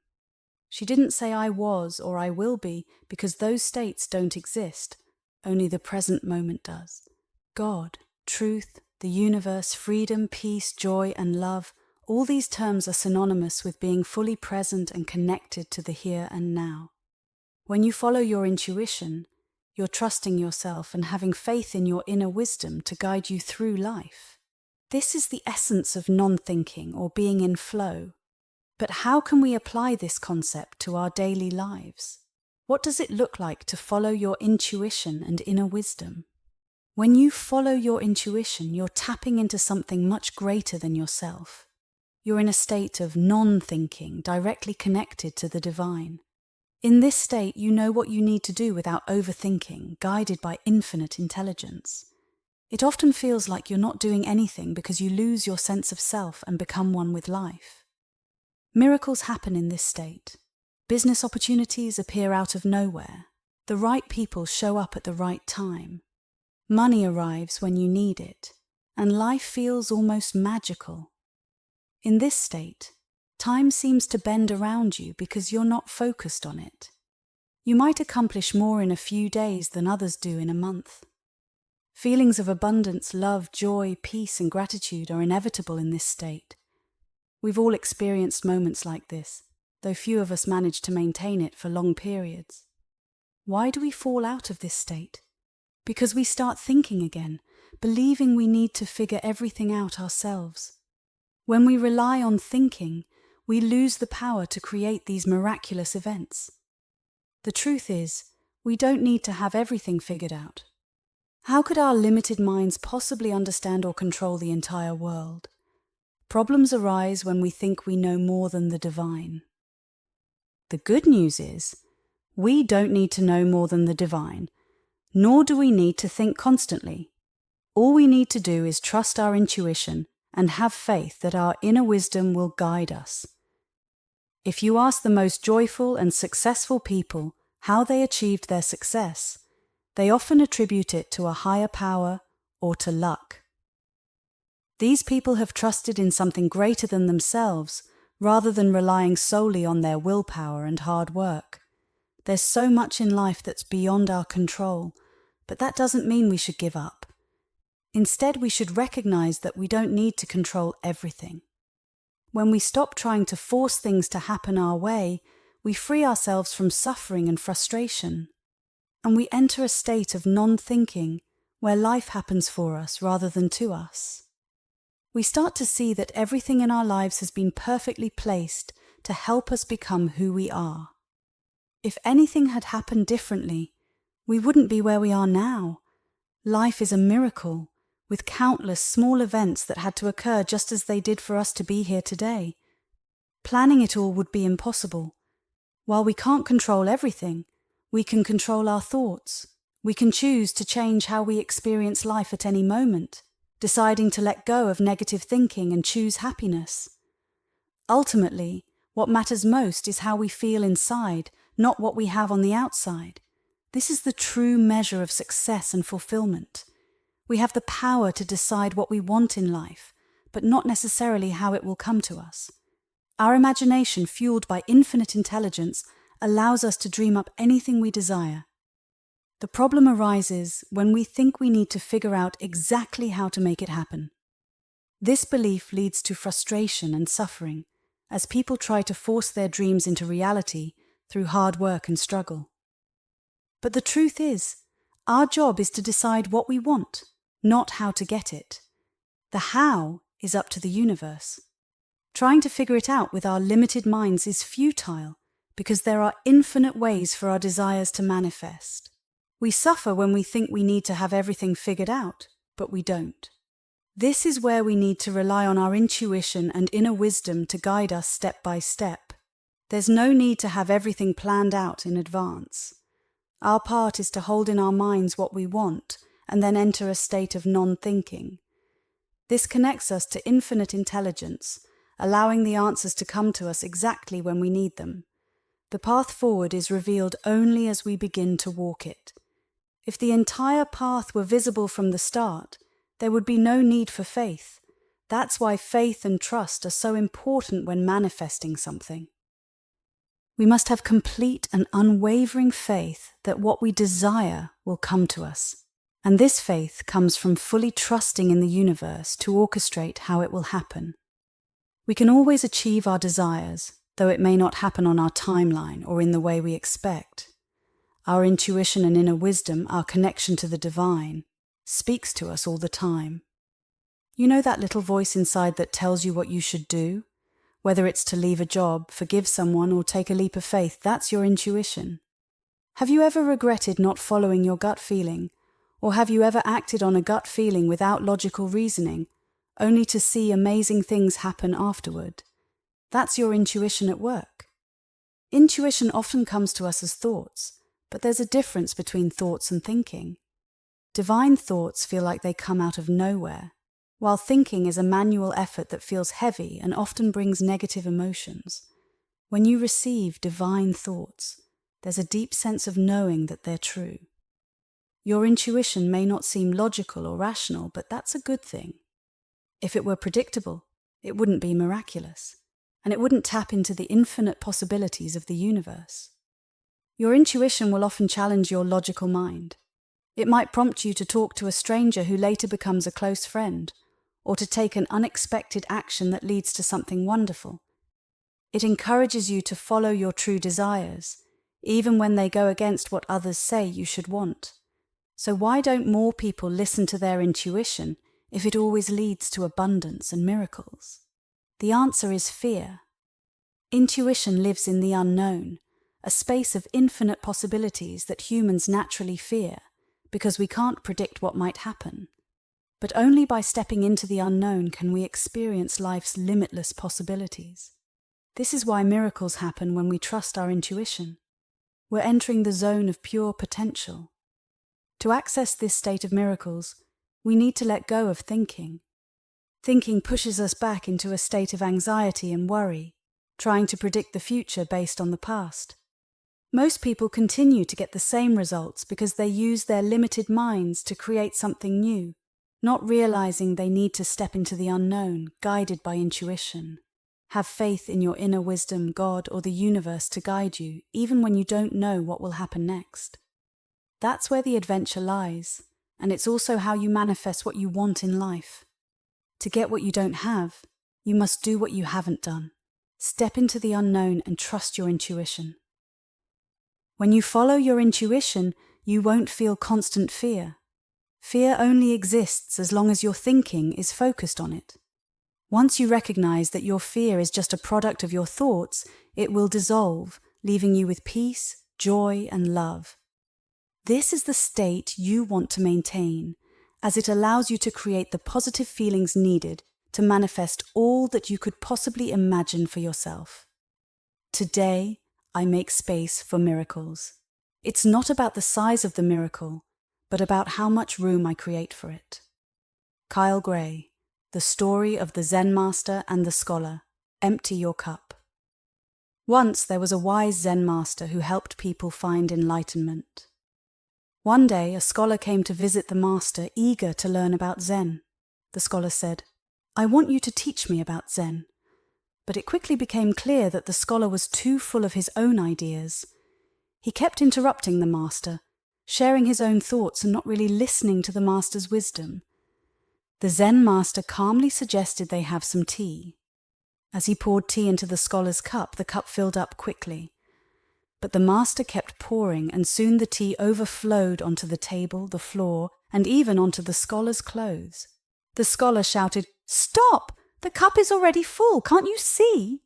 She didn't say "I was" or "I will be," because those states don't exist, only the present moment does. God, truth, the universe, freedom, peace, joy, and love, all these terms are synonymous with being fully present and connected to the here and now. When you follow your intuition, you're trusting yourself and having faith in your inner wisdom to guide you through life. This is the essence of non-thinking or being in flow. But how can we apply this concept to our daily lives? What does it look like to follow your intuition and inner wisdom? When you follow your intuition, you're tapping into something much greater than yourself. You're in a state of non-thinking, directly connected to the divine. In this state, you know what you need to do without overthinking, guided by infinite intelligence. It often feels like you're not doing anything because you lose your sense of self and become one with life. Miracles happen in this state. Business opportunities appear out of nowhere. The right people show up at the right time. Money arrives when you need it, and life feels almost magical. In this state, time seems to bend around you because you're not focused on it. You might accomplish more in a few days than others do in a month. Feelings of abundance, love, joy, peace, and gratitude are inevitable in this state. We've all experienced moments like this, though few of us manage to maintain it for long periods. Why do we fall out of this state? Because we start thinking again, believing we need to figure everything out ourselves. When we rely on thinking, we lose the power to create these miraculous events. The truth is, we don't need to have everything figured out. How could our limited minds possibly understand or control the entire world? Problems arise when we think we know more than the divine. The good news is, we don't need to know more than the divine, nor do we need to think constantly. All we need to do is trust our intuition and have faith that our inner wisdom will guide us. If you ask the most joyful and successful people how they achieved their success, they often attribute it to a higher power or to luck. These people have trusted in something greater than themselves rather than relying solely on their willpower and hard work. There's so much in life that's beyond our control, but that doesn't mean we should give up. Instead, we should recognize that we don't need to control everything. When we stop trying to force things to happen our way, we free ourselves from suffering and frustration, and we enter a state of non-thinking where life happens for us rather than to us. We start to see that everything in our lives has been perfectly placed to help us become who we are. If anything had happened differently, we wouldn't be where we are now. Life is a miracle, with countless small events that had to occur just as they did for us to be here today. Planning it all would be impossible. While we can't control everything, we can control our thoughts. We can choose to change how we experience life at any moment, deciding to let go of negative thinking and choose happiness. Ultimately, what matters most is how we feel inside, not what we have on the outside. This is the true measure of success and fulfillment. We have the power to decide what we want in life, but not necessarily how it will come to us. Our imagination, fueled by infinite intelligence, allows us to dream up anything we desire. The problem arises when we think we need to figure out exactly how to make it happen. This belief leads to frustration and suffering, as people try to force their dreams into reality through hard work and struggle. But the truth is, our job is to decide what we want, not how to get it. The how is up to the universe. Trying to figure it out with our limited minds is futile because there are infinite ways for our desires to manifest. We suffer when we think we need to have everything figured out, but we don't. This is where we need to rely on our intuition and inner wisdom to guide us step by step. There's no need to have everything planned out in advance. Our part is to hold in our minds what we want and then enter a state of non-thinking. This connects us to infinite intelligence, allowing the answers to come to us exactly when we need them. The path forward is revealed only as we begin to walk it. If the entire path were visible from the start, there would be no need for faith. That's why faith and trust are so important when manifesting something. We must have complete and unwavering faith that what we desire will come to us. And this faith comes from fully trusting in the universe to orchestrate how it will happen. We can always achieve our desires, though it may not happen on our timeline or in the way we expect. Our intuition and inner wisdom, our connection to the divine, speaks to us all the time. You know that little voice inside that tells you what you should do? Whether it's to leave a job, forgive someone, or take a leap of faith, that's your intuition. Have you ever regretted not following your gut feeling? Or have you ever acted on a gut feeling without logical reasoning, only to see amazing things happen afterward? That's your intuition at work. Intuition often comes to us as thoughts, but there's a difference between thoughts and thinking. Divine thoughts feel like they come out of nowhere, while thinking is a manual effort that feels heavy and often brings negative emotions. When you receive divine thoughts, there's a deep sense of knowing that they're true. Your intuition may not seem logical or rational, but that's a good thing. If it were predictable, it wouldn't be miraculous, and it wouldn't tap into the infinite possibilities of the universe. Your intuition will often challenge your logical mind. It might prompt you to talk to a stranger who later becomes a close friend, or to take an unexpected action that leads to something wonderful. It encourages you to follow your true desires, even when they go against what others say you should want. So why don't more people listen to their intuition if it always leads to abundance and miracles? The answer is fear. Intuition lives in the unknown, a space of infinite possibilities that humans naturally fear, because we can't predict what might happen. But only by stepping into the unknown can we experience life's limitless possibilities. This is why miracles happen when we trust our intuition. We're entering the zone of pure potential. To access this state of miracles, we need to let go of thinking. Thinking pushes us back into a state of anxiety and worry, trying to predict the future based on the past. Most people continue to get the same results because they use their limited minds to create something new, not realizing they need to step into the unknown, guided by intuition. Have faith in your inner wisdom, God, or the universe to guide you, even when you don't know what will happen next. That's where the adventure lies, and it's also how you manifest what you want in life. To get what you don't have, you must do what you haven't done. Step into the unknown and trust your intuition. When you follow your intuition, you won't feel constant fear. Fear only exists as long as your thinking is focused on it. Once you recognize that your fear is just a product of your thoughts, it will dissolve, leaving you with peace, joy, and love. This is the state you want to maintain, as it allows you to create the positive feelings needed to manifest all that you could possibly imagine for yourself. Today, I make space for miracles. It's not about the size of the miracle, but about how much room I create for it. Kyle Gray, The Story of the Zen Master and the Scholar. Empty your cup. Once there was a wise Zen master who helped people find enlightenment. One day, a scholar came to visit the master, eager to learn about Zen. The scholar said, "I want you to teach me about Zen." But it quickly became clear that the scholar was too full of his own ideas. He kept interrupting the master, sharing his own thoughts and not really listening to the master's wisdom. The Zen master calmly suggested they have some tea. As he poured tea into the scholar's cup, the cup filled up quickly. But the master kept pouring, and soon the tea overflowed onto the table, the floor, and even onto the scholar's clothes. The scholar shouted, "Stop! The cup is already full, can't you see?"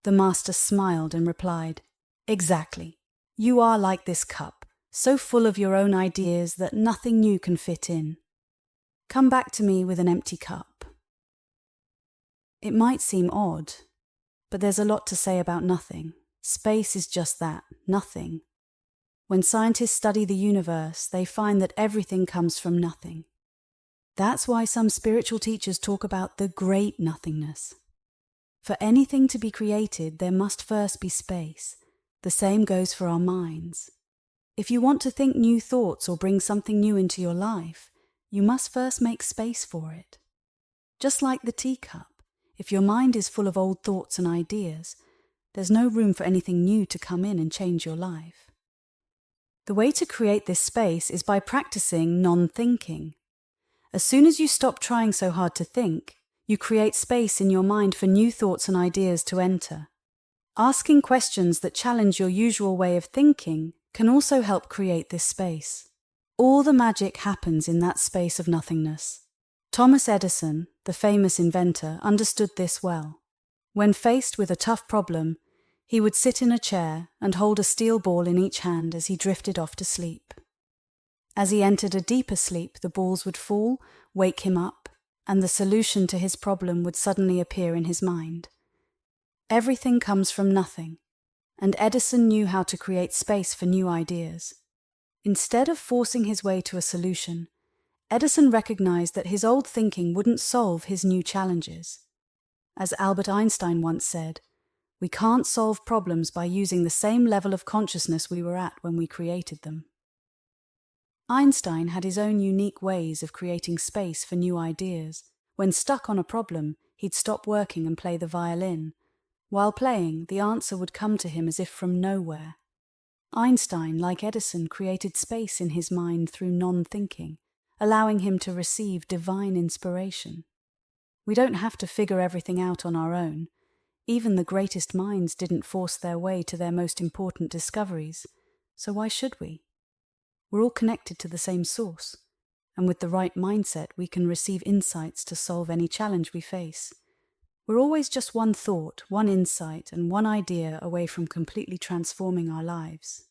The master smiled and replied, "Exactly. You are like this cup, so full of your own ideas that nothing new can fit in. Come back to me with an empty cup." It might seem odd, but there's a lot to say about nothing. Space is just that, nothing. When scientists study the universe, they find that everything comes from nothing. That's why some spiritual teachers talk about the great nothingness. For anything to be created, there must first be space. The same goes for our minds. If you want to think new thoughts or bring something new into your life, you must first make space for it. Just like the teacup, if your mind is full of old thoughts and ideas, there's no room for anything new to come in and change your life. The way to create this space is by practicing non-thinking. As soon as you stop trying so hard to think, you create space in your mind for new thoughts and ideas to enter. Asking questions that challenge your usual way of thinking can also help create this space. All the magic happens in that space of nothingness. Thomas Edison, the famous inventor, understood this well. When faced with a tough problem, he would sit in a chair and hold a steel ball in each hand as he drifted off to sleep. As he entered a deeper sleep, the balls would fall, wake him up, and the solution to his problem would suddenly appear in his mind. Everything comes from nothing, and Edison knew how to create space for new ideas. Instead of forcing his way to a solution, Edison recognized that his old thinking wouldn't solve his new challenges. As Albert Einstein once said, "We can't solve problems by using the same level of consciousness we were at when we created them." Einstein had his own unique ways of creating space for new ideas. When stuck on a problem, he'd stop working and play the violin. While playing, the answer would come to him as if from nowhere. Einstein, like Edison, created space in his mind through non-thinking, allowing him to receive divine inspiration. We don't have to figure everything out on our own. Even the greatest minds didn't force their way to their most important discoveries, so why should we? We're all connected to the same source, and with the right mindset we can receive insights to solve any challenge we face. We're always just one thought, one insight, and one idea away from completely transforming our lives.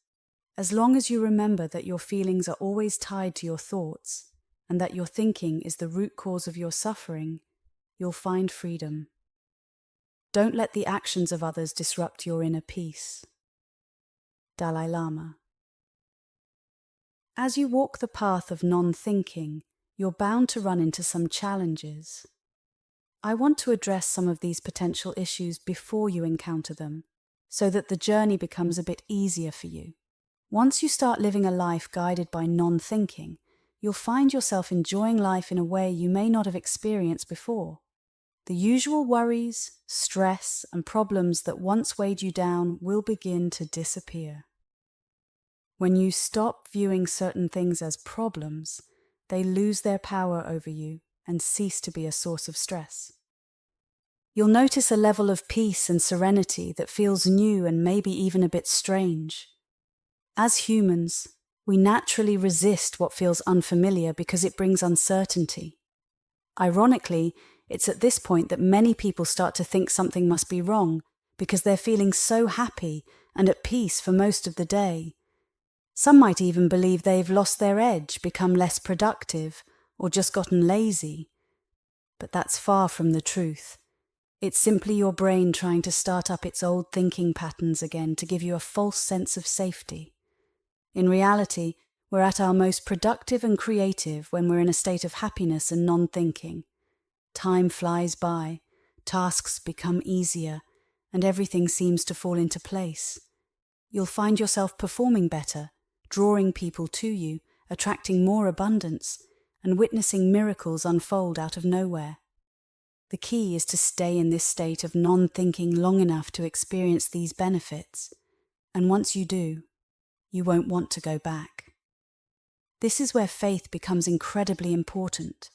As long as you remember that your feelings are always tied to your thoughts, and that your thinking is the root cause of your suffering, you'll find freedom. Don't let the actions of others disrupt your inner peace. Dalai Lama. As you walk the path of non-thinking, you're bound to run into some challenges. I want to address some of these potential issues before you encounter them, so that the journey becomes a bit easier for you. Once you start living a life guided by non-thinking, you'll find yourself enjoying life in a way you may not have experienced before. The usual worries, stress, and problems that once weighed you down will begin to disappear. When you stop viewing certain things as problems, they lose their power over you and cease to be a source of stress. You'll notice a level of peace and serenity that feels new and maybe even a bit strange. As humans, we naturally resist what feels unfamiliar because it brings uncertainty. Ironically, it's at this point that many people start to think something must be wrong because they're feeling so happy and at peace for most of the day. Some might even believe they've lost their edge, become less productive, or just gotten lazy. But that's far from the truth. It's simply your brain trying to start up its old thinking patterns again to give you a false sense of safety. In reality, we're at our most productive and creative when we're in a state of happiness and non-thinking. Time flies by, tasks become easier, and everything seems to fall into place. You'll find yourself performing better, drawing people to you, attracting more abundance, and witnessing miracles unfold out of nowhere. The key is to stay in this state of non-thinking long enough to experience these benefits, and once you do, you won't want to go back. This is where faith becomes incredibly important.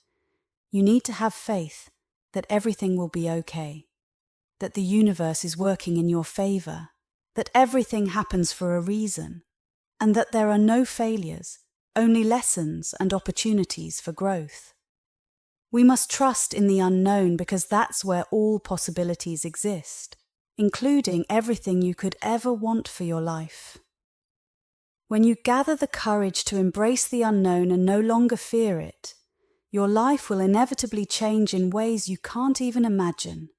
You need to have faith that everything will be okay, that the universe is working in your favor, that everything happens for a reason, and that there are no failures, only lessons and opportunities for growth. We must trust in the unknown because that's where all possibilities exist, including everything you could ever want for your life. When you gather the courage to embrace the unknown and no longer fear it, your life will inevitably change in ways you can't even imagine.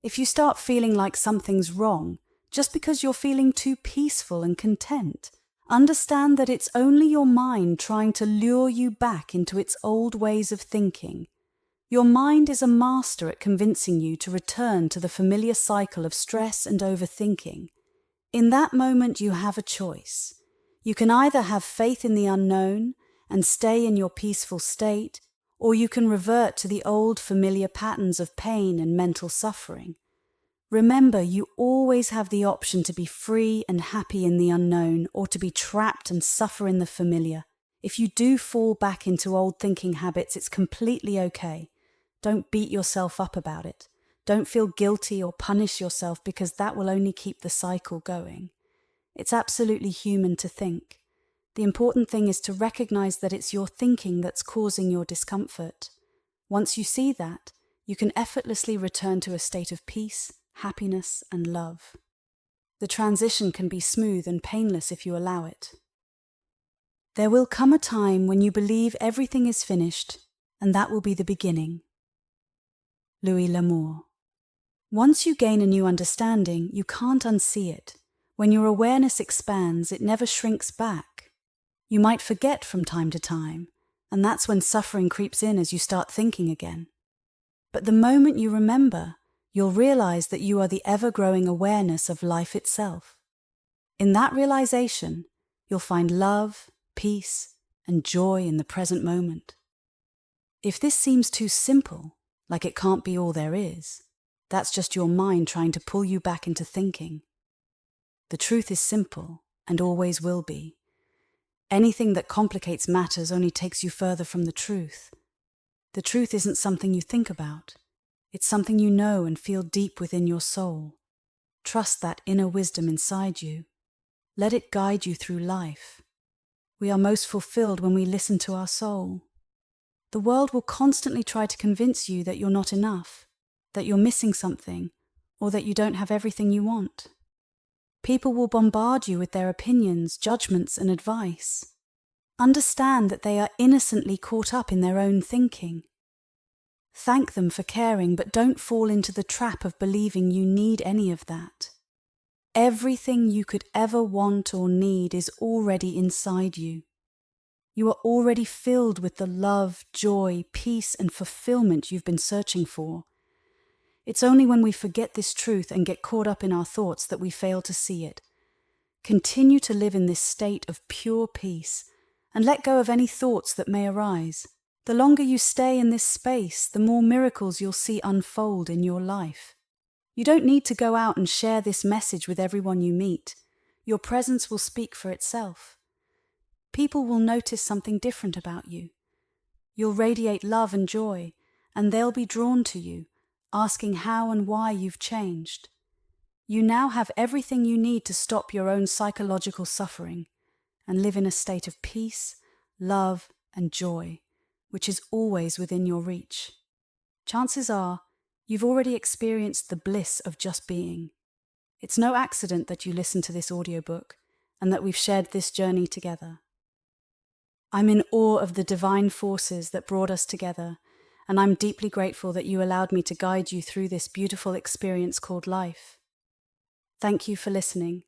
If you start feeling like something's wrong, just because you're feeling too peaceful and content, understand that it's only your mind trying to lure you back into its old ways of thinking. Your mind is a master at convincing you to return to the familiar cycle of stress and overthinking. In that moment, you have a choice. You can either have faith in the unknown and stay in your peaceful state, or you can revert to the old familiar patterns of pain and mental suffering. Remember, you always have the option to be free and happy in the unknown, or to be trapped and suffer in the familiar. If you do fall back into old thinking habits, it's completely okay. Don't beat yourself up about it. Don't feel guilty or punish yourself because that will only keep the cycle going. It's absolutely human to think. The important thing is to recognize that it's your thinking that's causing your discomfort. Once you see that, you can effortlessly return to a state of peace, happiness, and love. The transition can be smooth and painless if you allow it. There will come a time when you believe everything is finished, and that will be the beginning. Louis L'Amour. Once you gain a new understanding, you can't unsee it. When your awareness expands, it never shrinks back. You might forget from time to time, and that's when suffering creeps in as you start thinking again. But the moment you remember, you'll realize that you are the ever-growing awareness of life itself. In that realization, you'll find love, peace, and joy in the present moment. If this seems too simple, like it can't be all there is, that's just your mind trying to pull you back into thinking. The truth is simple. and always will be. Anything that complicates matters only takes you further from the truth. The truth isn't something you think about. It's something you know and feel deep within your soul. Trust that inner wisdom inside you. Let it guide you through life. We are most fulfilled when we listen to our soul. The world will constantly try to convince you that you're not enough, that you're missing something, or that you don't have everything you want. People will bombard you with their opinions, judgments, and advice. Understand that they are innocently caught up in their own thinking. Thank them for caring, but don't fall into the trap of believing you need any of that. Everything you could ever want or need is already inside you. You are already filled with the love, joy, peace, and fulfillment you've been searching for. It's only when we forget this truth and get caught up in our thoughts that we fail to see it. Continue to live in this state of pure peace and let go of any thoughts that may arise. The longer you stay in this space, the more miracles you'll see unfold in your life. You don't need to go out and share this message with everyone you meet. Your presence will speak for itself. People will notice something different about you. You'll radiate love and joy, and they'll be drawn to you, asking how and why you've changed. You now have everything you need to stop your own psychological suffering and live in a state of peace, love, and joy, which is always within your reach. Chances are, you've already experienced the bliss of just being. It's no accident that you listen to this audiobook and that we've shared this journey together. I'm in awe of the divine forces that brought us together, and I'm deeply grateful that you allowed me to guide you through this beautiful experience called life. Thank you for listening,